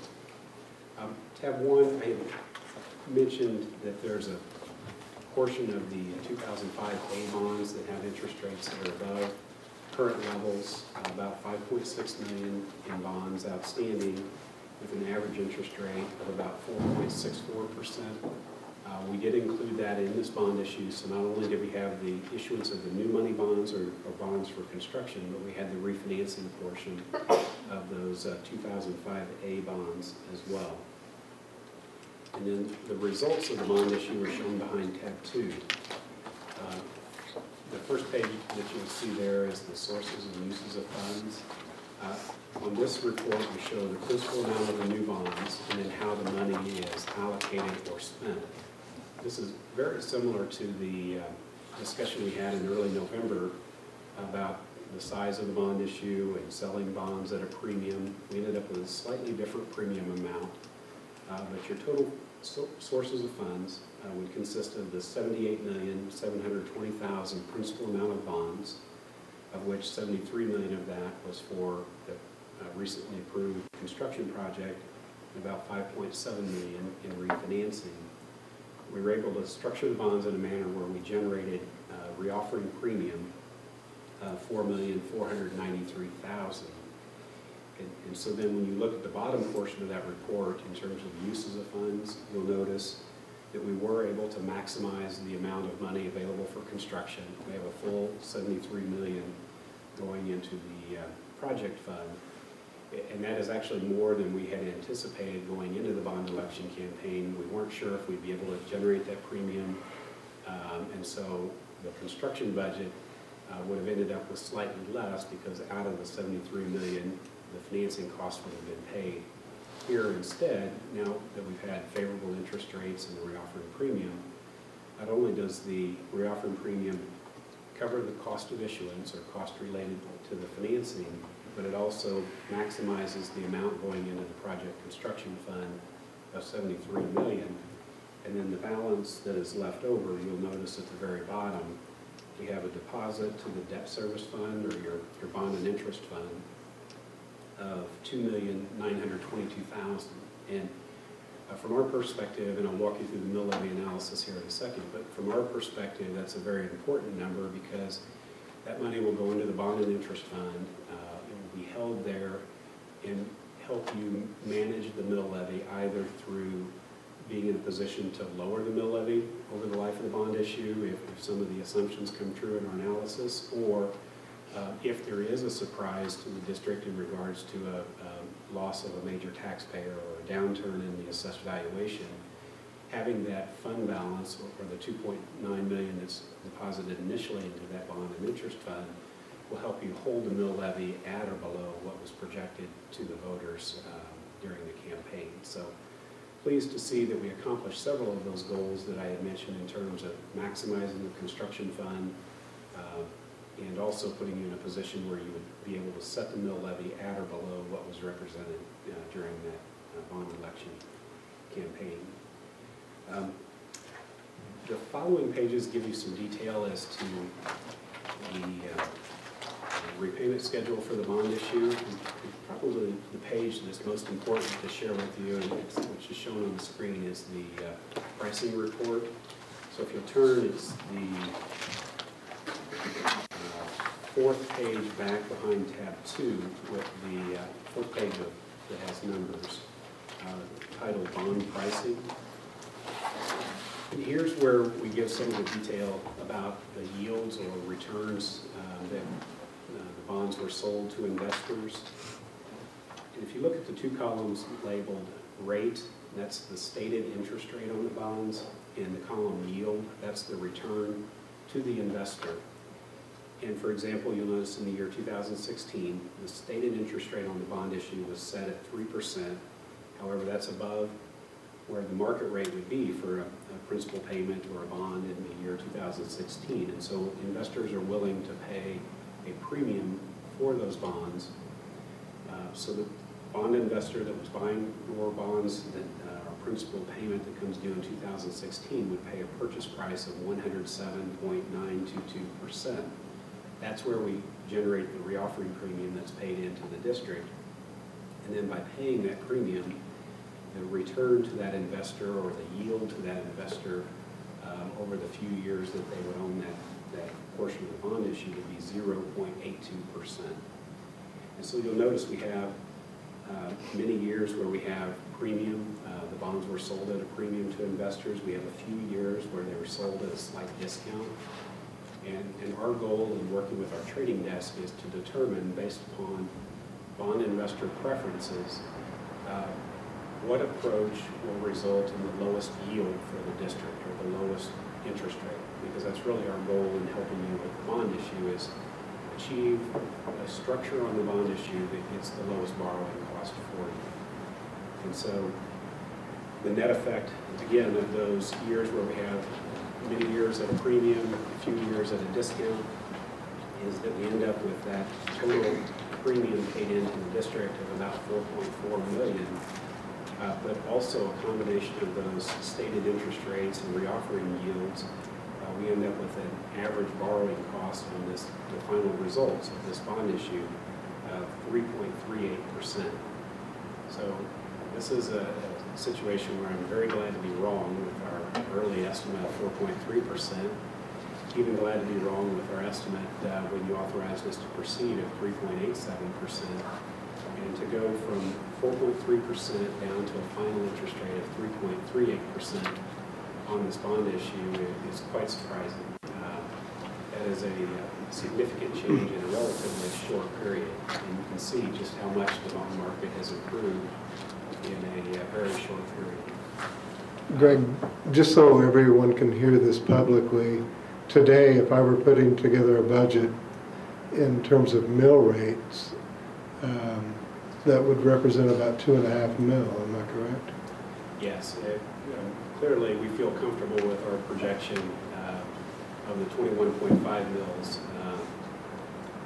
Tab 1, I had mentioned that there's a portion of the 2005 A bonds that have interest rates that are above current levels, about 5.6 million in bonds outstanding with an average interest rate of about 4.64%. We did include that in this bond issue, so not only did we have the issuance of the new money bonds or bonds for construction, but we had the refinancing portion of those 2005 A bonds as well. And then the results of the bond issue are shown behind tab 2. The first page that you'll see there is the sources and uses of funds. On this report, we show the principal amount of the new bonds and then how the money is allocated or spent. This is very similar to the discussion we had in early November about the size of the bond issue and selling bonds at a premium. We ended up with a slightly different premium amount, but your total sources of funds would consist of the $78,720,000 principal amount of bonds, of which $73 million of that was for the recently approved construction project, and about $5.7 million in refinancing. We were able to structure the bonds in a manner where we generated reoffering premium of $4,493,000. And so then when you look at the bottom portion of that report in terms of uses of funds, you'll notice that we were able to maximize the amount of money available for construction. We have a full $73 million going into the project fund. And that is actually more than we had anticipated going into the bond election campaign. We weren't sure if we'd be able to generate that premium. And so the construction budget would have ended up with slightly less because out of the $73 million, the financing cost would have been paid. Here instead, now that we've had favorable interest rates and the reoffering premium, not only does the reoffering premium cover the cost of issuance or cost related to the financing, but it also maximizes the amount going into the project construction fund of $73 million. And then the balance that is left over, you'll notice at the very bottom, we have a deposit to the debt service fund or your bond and interest fund of $2,922,000. And from our perspective, and I'll walk you through the mill levy analysis here in a second, but from our perspective, that's a very important number because that money will go into the bond and interest fund. It will be held there and help you manage the mill levy either through being in a position to lower the mill levy over the life of the bond issue if some of the assumptions come true in our analysis, or if there is a surprise to the district in regards to a loss of a major taxpayer or a downturn in the assessed valuation, having that fund balance or the $2.9 million that's deposited initially into that bond and interest fund will help you hold the mill levy at or below what was projected to the voters during the campaign. So pleased to see that we accomplished several of those goals that I had mentioned in terms of maximizing the construction fund and also putting you in a position where you would be able to set the mill levy at or below what was represented during that bond election campaign. The following pages give you some detail as to the repayment schedule for the bond issue. Probably the page that's most important to share with you, which is shown on the screen, is the pricing report. So if you'll turn, it's the fourth page back behind tab 2 with the fourth page that has numbers titled Bond Pricing. And here's where we give some of the detail about the yields or returns that the bonds were sold to investors. And if you look at the two columns labeled rate, that's the stated interest rate on the bonds, and the column yield, that's the return to the investor. And for example, you'll notice in the year 2016, the stated interest rate on the bond issue was set at 3%. However, that's above where the market rate would be for a principal payment or a bond in the year 2016. And so investors are willing to pay a premium for those bonds. So the bond investor that was buying your bonds, that our principal payment that comes due in 2016 would pay a purchase price of 107.922%. That's where we generate the reoffering premium that's paid into the district. And then by paying that premium, the return to that investor or the yield to that investor over the few years that they would own that portion of the bond issue would be 0.82%. And so you'll notice we have many years where we have premium. The bonds were sold at a premium to investors. We have a few years where they were sold at a slight discount. And our goal in working with our trading desk is to determine, based upon bond investor preferences, what approach will result in the lowest yield for the district or the lowest interest rate, because that's really our goal in helping you with the bond issue, is achieve a structure on the bond issue that gets the lowest borrowing cost for you. And so the net effect, again, of those years where we have many years at a premium, a few years at a discount, is that we end up with that total premium paid into the district of about $4.4 million. But also a combination of those stated interest rates and reoffering yields, we end up with an average borrowing cost on the final results of this bond issue of 3.38%. So this is a situation where I'm very glad to be wrong with our early estimate of 4.3%. Even glad to be wrong with our estimate when you authorized us to proceed at 3.87%. And to go from 4.3% down to a final interest rate of 3.38% on this bond issue is quite surprising. That is a significant change in a relatively short period. And you can see just how much the bond market has improved in a very short period. Greg, just so everyone can hear this publicly, today, if I were putting together a budget in terms of mill rates, that would represent about $2.5 million, am I correct? Yes. Clearly, we feel comfortable with our projection of the 21.5 mils.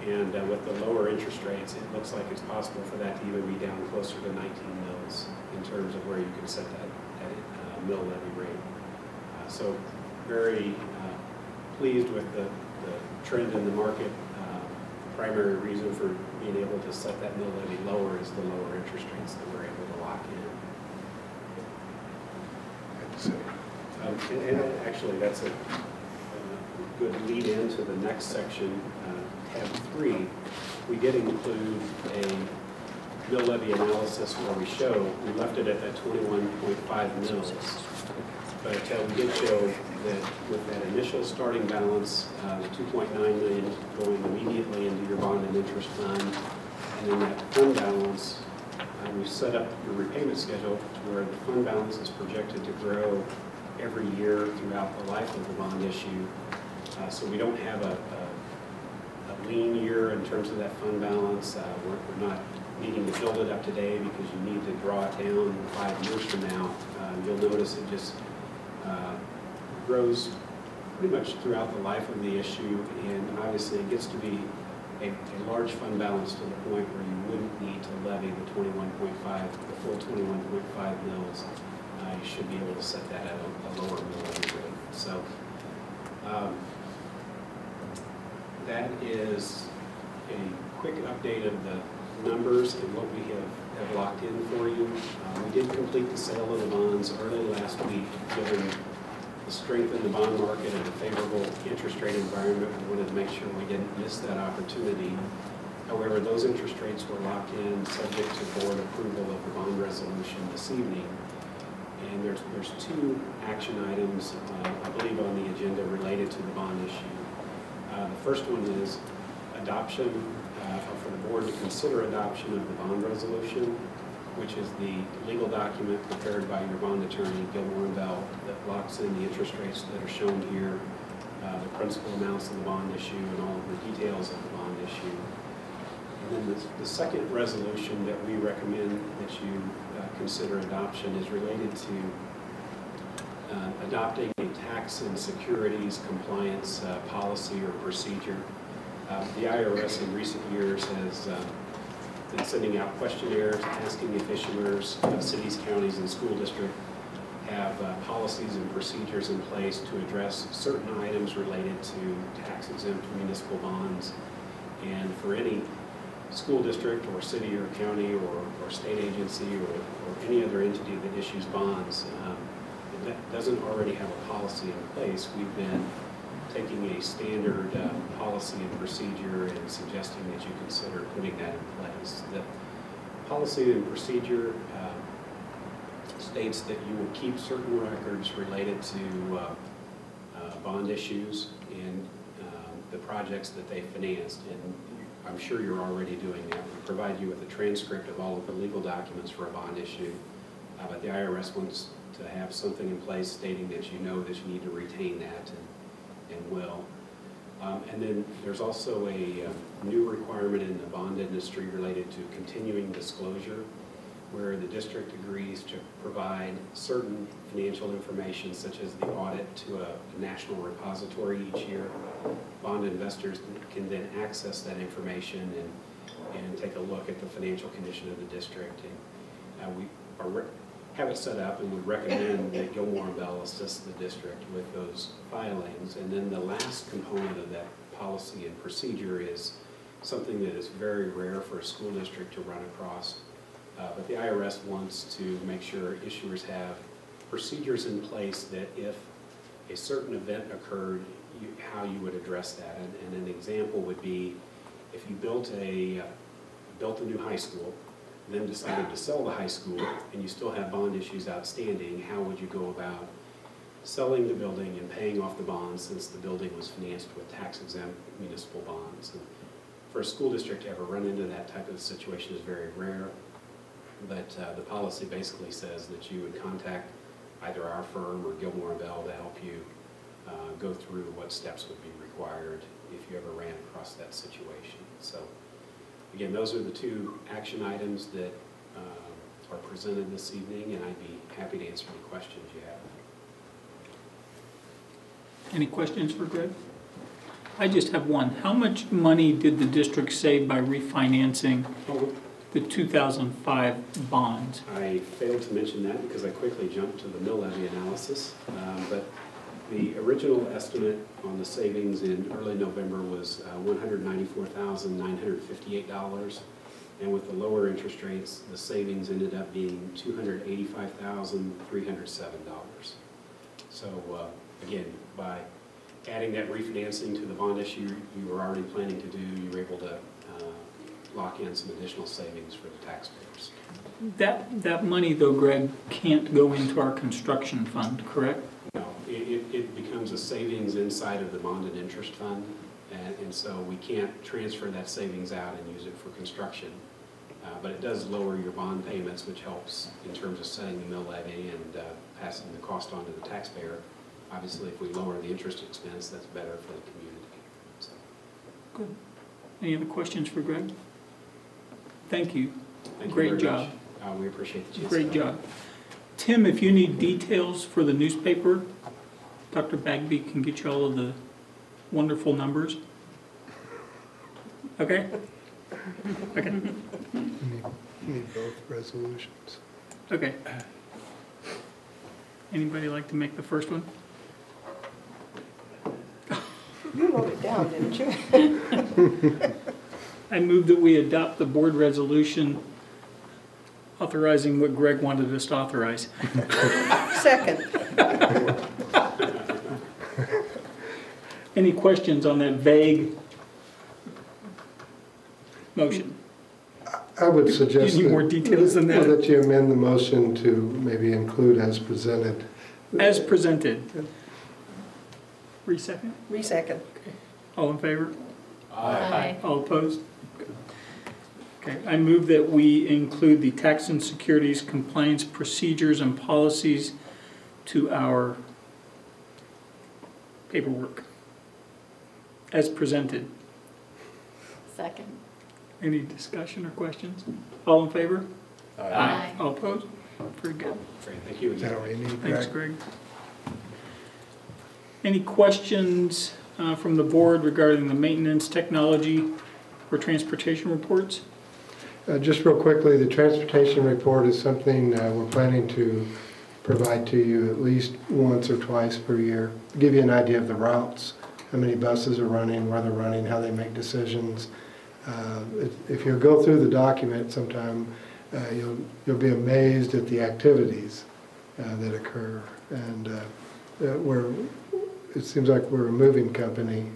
And with the lower interest rates, it looks like it's possible for that to even be down closer to 19 mils in terms of where you can set that mill levy rate. So very pleased with the trend in the market. The primary reason for being able to set that mill levy lower is the lower interest rates that we're able to lock in. And actually, that's a good lead into the next section, tab 3. We did include a mill levy analysis where we left it at that 21.5 mils. But we did show that with that initial starting balance, the $2.9 million going immediately into your bond and interest fund, and then that fund balance, we've set up your repayment schedule to where the fund balance is projected to grow every year throughout the life of the bond issue. So we don't have a lean year in terms of that fund balance. We're not needing to build it up today because you need to draw it down 5 years from now. You'll notice it just grows pretty much throughout the life of the issue, and obviously it gets to be a large fund balance to the point where you wouldn't need to levy the full 21.5 mils. You should be able to set that at a lower mill levy rate. So that is a quick update of the numbers and what we have locked in for you. We did complete the sale of the bonds early last week, given the strength in the bond market and a favorable interest rate environment. We wanted to make sure we didn't miss that opportunity. However, those interest rates were locked in subject to board approval of the bond resolution this evening. And there's 2 action items, I believe, on the agenda related to the bond issue. The first one is adoption, for the board to consider adoption of the bond resolution, which is the legal document prepared by your bond attorney, Gilmore & Bell, that locks in the interest rates that are shown here, the principal amounts of the bond issue, and all of the details of the bond issue. And then the second resolution that we recommend that you consider adoption is related to adopting a tax and securities compliance policy or procedure. The IRS in recent years has been sending out questionnaires, asking if issuers, cities, counties, and school districts have policies and procedures in place to address certain items related to tax-exempt municipal bonds. And for any school district or city or county or state agency or any other entity that issues bonds that doesn't already have a policy in place, we've been taking a standard policy and procedure and suggesting that you consider putting that in place. The policy and procedure states that you will keep certain records related to bond issues and the projects that they financed. And I'm sure you're already doing that. We provide you with a transcript of all of the legal documents for a bond issue, but the IRS wants to have something in place stating that you know that you need to retain that and will. And then there's also a new requirement in the bond industry related to continuing disclosure, where the district agrees to provide certain financial information such as the audit to a national repository each year. Bond investors can then access that information and take a look at the financial condition of the district. And we have it set up and would recommend that Gilmore and Bell assist the district with those filings. And then the last component of that policy and procedure is something that is very rare for a school district to run across. But the IRS wants to make sure issuers have procedures in place that if a certain event occurred, how you would address that. And an example would be if you built a new high school, then decided to sell the high school, and you still have bond issues outstanding, how would you go about selling the building and paying off the bonds, since the building was financed with tax-exempt municipal bonds? And for a school district to ever run into that type of situation is very rare. But the policy basically says that you would contact either our firm or Gilmore & Bell to help you go through what steps would be required if you ever ran across that situation. So again, those are the two action items that are presented this evening, and I'd be happy to answer any questions you have. Any questions for Greg? I just have one. How much money did the district save by refinancing the 2005 bonds? I failed to mention that because I quickly jumped to the mill levy analysis, but the original estimate on the savings in early November was $194,958, and with the lower interest rates, the savings ended up being $285,307. So again, by adding that refinancing to the bond issue you were already planning to do, you were able to lock in some additional savings for the taxpayers. That money, though, Greg, can't go into our construction fund, correct? No, it becomes a savings inside of the bonded interest fund, and so we can't transfer that savings out and use it for construction. But it does lower your bond payments, which helps in terms of setting the mill levy and passing the cost on to the taxpayer. Obviously, if we lower the interest expense, that's better for the community. So. Good. Any other questions for Greg? Thank you. Thank you Great very job. much. We appreciate the chance. Great job. Tim, if you need details for the newspaper, Dr. Bagby can get you all of the wonderful numbers. Okay? Okay. Need both resolutions. Okay. Anybody like to make the first one? You wrote it down, didn't you? I move that we adopt the board resolution authorizing what Greg wanted us to authorize. Second. Any questions on that vague motion? I would suggest Do you need more details than that? That you amend the motion to maybe include as presented. As presented. Re-second? Re-second. Okay. All in favor? Aye. All opposed? Okay, I move that we include the tax and securities compliance procedures and policies to our paperwork as presented. Second. Any discussion or questions? All in favor? Aye. All opposed? Very good. Great, thank you. Is that all you need, Thanks, Greg? Greg. Any questions from the board regarding the maintenance technology for transportation reports? Just real quickly, the transportation report is something we're planning to provide to you at least once or twice per year. Give you an idea of the routes, how many buses are running, where they're running, how they make decisions. If you go through the document sometime, you'll be amazed at the activities that occur. And it seems like we're a moving company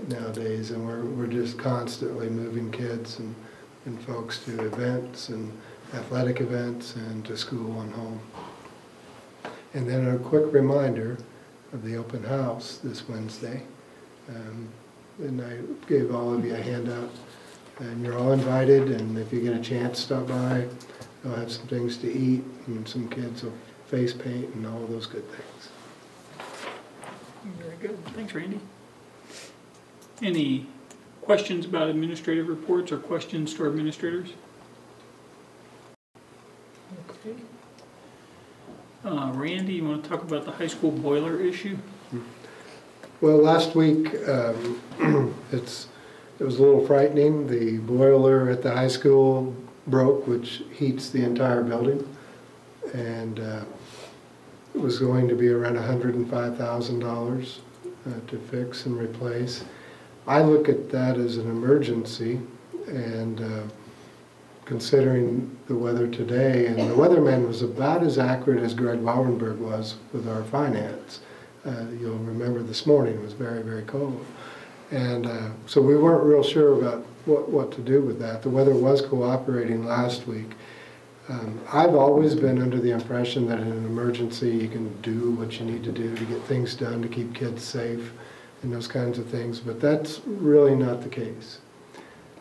nowadays, and we're just constantly moving kids and folks to events and athletic events and to school and home. And then a quick reminder of the open house this Wednesday. And I gave all of you a handout, and you're all invited, and if you get a chance, stop by. I'll have some things to eat, and some kids will face paint and all those good things. Very good. Thanks, Randy. Any questions about administrative reports or questions to our administrators? Okay. Randy, you want to talk about the high school boiler issue? Well, last week, it was a little frightening. The boiler at the high school broke, which heats the entire building. And it was going to be around $105,000 to fix and replace. I look at that as an emergency, and considering the weather today, and the weatherman was about as accurate as Greg Wallenberg was with our finance. You'll remember this morning it was very, very cold. And so we weren't real sure about what to do with that. The weather was cooperating last week. I've always been under the impression that in an emergency you can do what you need to do to get things done to keep kids safe and those kinds of things, but that's really not the case.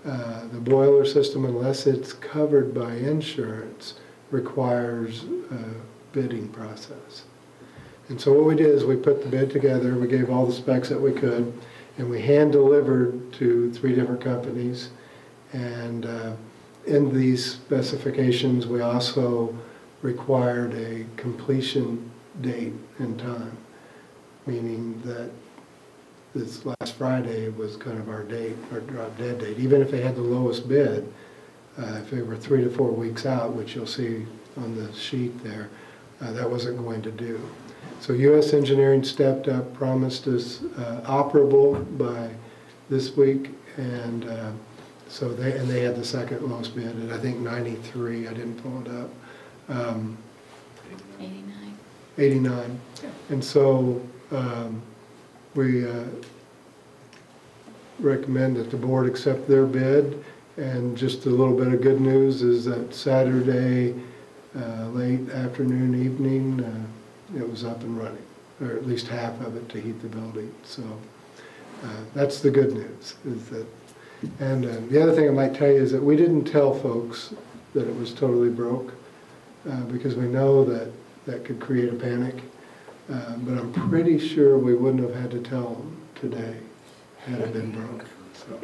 The boiler system, unless it's covered by insurance, requires a bidding process. And so what we did is we put the bid together, we gave all the specs that we could, and we hand delivered to 3 different companies. And in these specifications, we also required a completion date and time, meaning that this last Friday was kind of our date, our drop dead date. Even if they had the lowest bid, if they were 3 to 4 weeks out, which you'll see on the sheet there, that wasn't going to do. So U.S. Engineering stepped up, promised us operable by this week, and so they had the second lowest bid at I think 93. I didn't pull it up. 89. 89. Yeah. And so we recommend that the board accept their bid. And just a little bit of good news is that Saturday, late afternoon, evening, it was up and running, or at least half of it to heat the building. So that's the good news. Is that, and the other thing I might tell you is that we didn't tell folks that it was totally broke because we know that that could create a panic. But I'm pretty sure we wouldn't have had to tell them today had it been broke. So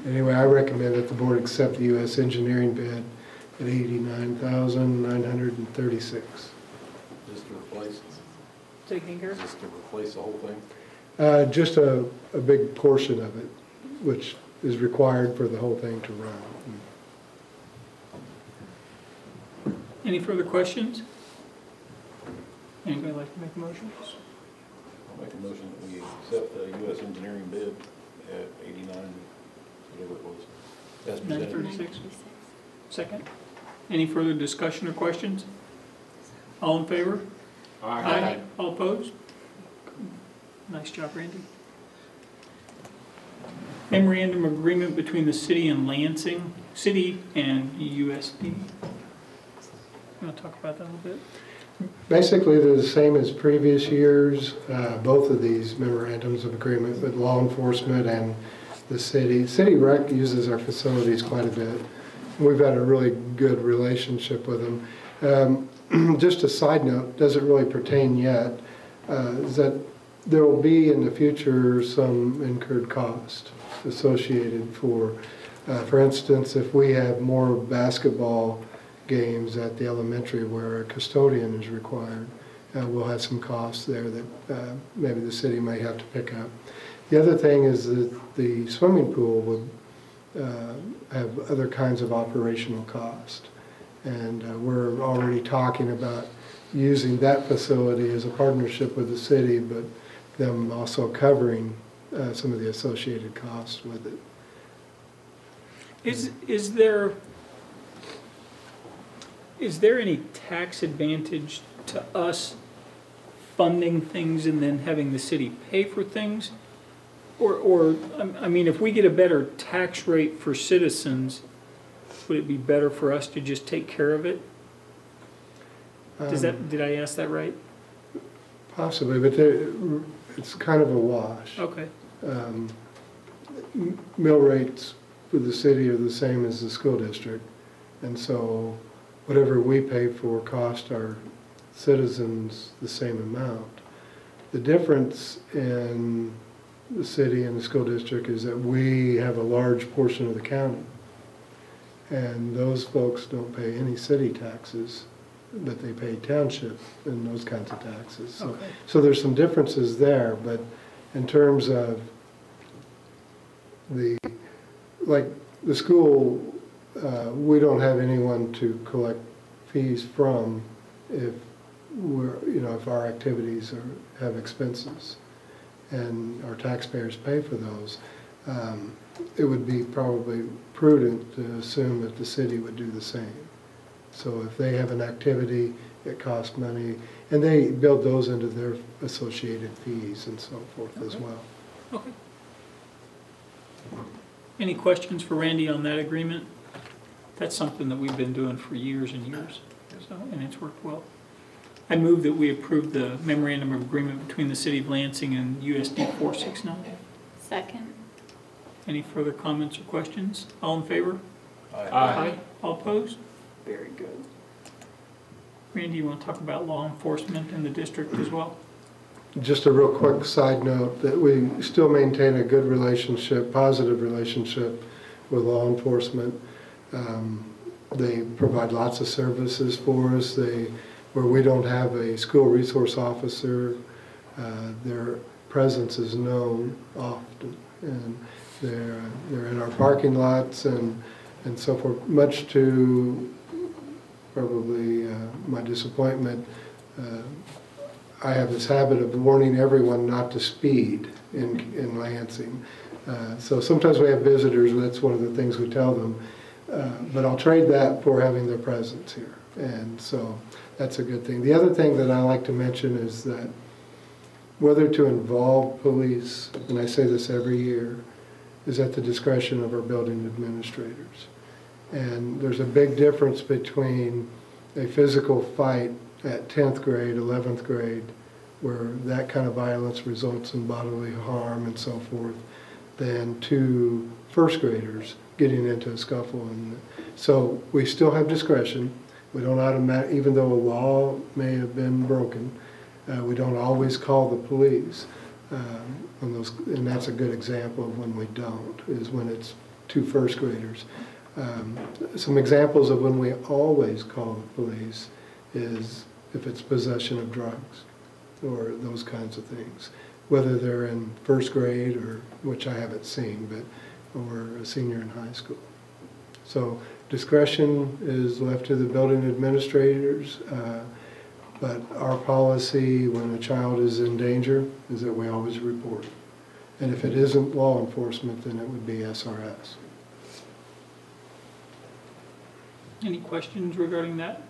anyway, I recommend that the board accept the U.S. Engineering bid at $89,936. Just to replace, Taking care of? just to replace the whole thing? Just a big portion of it, which is required for the whole thing to run. Any further questions? Anybody like to make a motion? I'll make a motion that we accept the U.S. Engineering bid at 89, whatever it was. As presented. 936. Second. Any further discussion or questions? All in favor? Aye. All opposed? Nice job, Randy. Memorandum of agreement between the city and Lansing, city and USD. You want to talk about that a little bit? Basically, they're the same as previous years, both of these memorandums of agreement with law enforcement and the city. City Rec uses our facilities quite a bit. We've had a really good relationship with them. Just a side note, doesn't really pertain yet, is that there will be in the future some incurred cost associated for instance, if we have more basketball games at the elementary where a custodian is required, we'll have some costs there that maybe the city may have to pick up. The other thing is that the swimming pool would have other kinds of operational cost. And we're already talking about using that facility as a partnership with the city, but them also covering some of the associated costs with it. Is there any tax advantage to us funding things and then having the city pay for things? Or I mean, if we get a better tax rate for citizens, would it be better for us to just take care of it? Did I ask that right? Possibly, but it's kind of a wash. Okay. Mill rates for the city are the same as the school district, and so whatever we pay for cost our citizens the same amount. The difference in the city and the school district is that we have a large portion of the county, and those folks don't pay any city taxes, but they pay township and those kinds of taxes. So, okay. So there's some differences there, but in terms of like the school, we don't have anyone to collect fees from if if our activities have expenses and our taxpayers pay for those. It would be probably prudent to assume that the city would do the same. So if they have an activity, it costs money, and they build those into their associated fees and so forth as well. Okay. Any questions for Randy on that agreement? That's something that we've been doing for years and years, and it's worked well. I move that we approve the memorandum of agreement between the City of Lansing and USD 469. Second. Any further comments or questions? All in favor? Aye. All opposed? Very good. Randy, you want to talk about law enforcement in the district as well? Just a real quick side note that we still maintain a good relationship, positive relationship with law enforcement. They provide lots of services for us. Where we don't have a school resource officer, their presence is known often, and they're in our parking lots and so forth. Much to probably my disappointment, I have this habit of warning everyone not to speed in Lansing. So sometimes we have visitors, that's one of the things we tell them. But I'll trade that for having their presence here. And so that's a good thing. The other thing that I like to mention is that whether to involve police, and I say this every year, is at the discretion of our building administrators. And there's a big difference between a physical fight at 10th grade, 11th grade, where that kind of violence results in bodily harm and so forth, than two first graders getting into a scuffle. And so we still have discretion. We don't automatically, even though a law may have been broken, we don't always call the police. And that's a good example of when we don't, is when it's two first graders. Some examples of when we always call the police is if it's possession of drugs or those kinds of things, whether they're in first grade or, which I haven't seen, or a senior in high school. So discretion is left to the building administrators, but our policy when a child is in danger is that we always report. And if it isn't law enforcement, then it would be SRS. Any questions regarding that?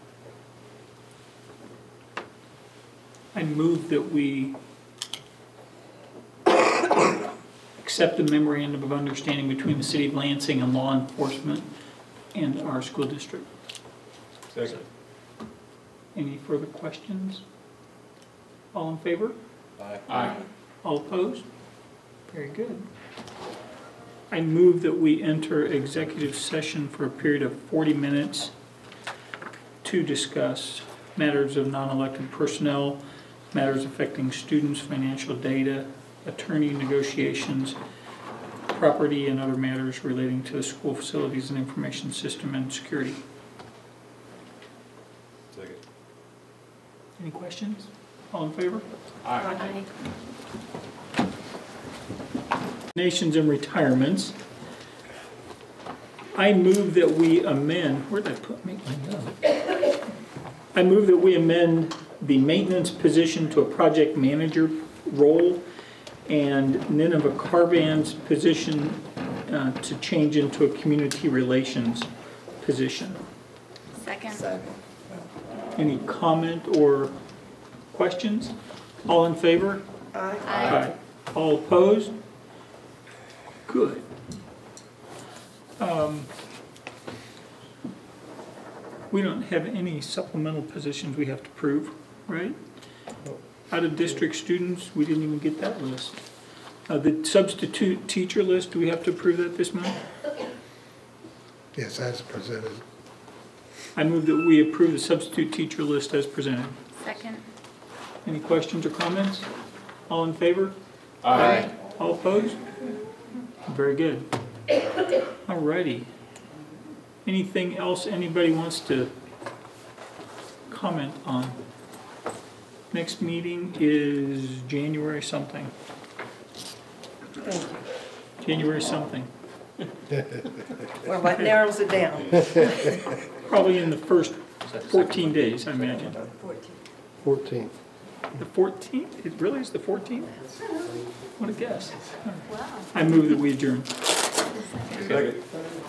I move that we accept the memorandum of understanding between the City of Lansing and law enforcement and our school district. Second. Any further questions? All in favor? Aye. All opposed? Very good. I move that we enter executive session for a period of 40 minutes to discuss matters of non-elected personnel, matters affecting students' financial data, attorney negotiations, property and other matters relating to the school facilities and information system and security. Second. Any questions? All in favor? Aye. Nations and retirements. I move that we amend, where did I make my note? I move that we amend the maintenance position to a project manager role and Nineveh Carvan's position to change into a community relations position. Second. Any comment or questions? All in favor? Aye. Aye. All opposed? Good. We don't have any supplemental positions we have to prove, right? Out-of-district students, we didn't even get that list. The substitute teacher list, do we have to approve that this month? Yes, as presented. I move that we approve the substitute teacher list as presented. Second. Any questions or comments? All in favor? Aye. All opposed? Very good. All righty. Anything else anybody wants to comment on? Next meeting is January something. Thank you. January something. Well, that narrows it down. Probably in the first 14 days, I imagine. 14th. The 14th? It really is the 14th? What a guess. I move that we adjourn.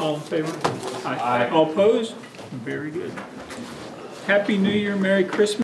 All in favor? Aye. All opposed? Very good. Happy New Year, Merry Christmas.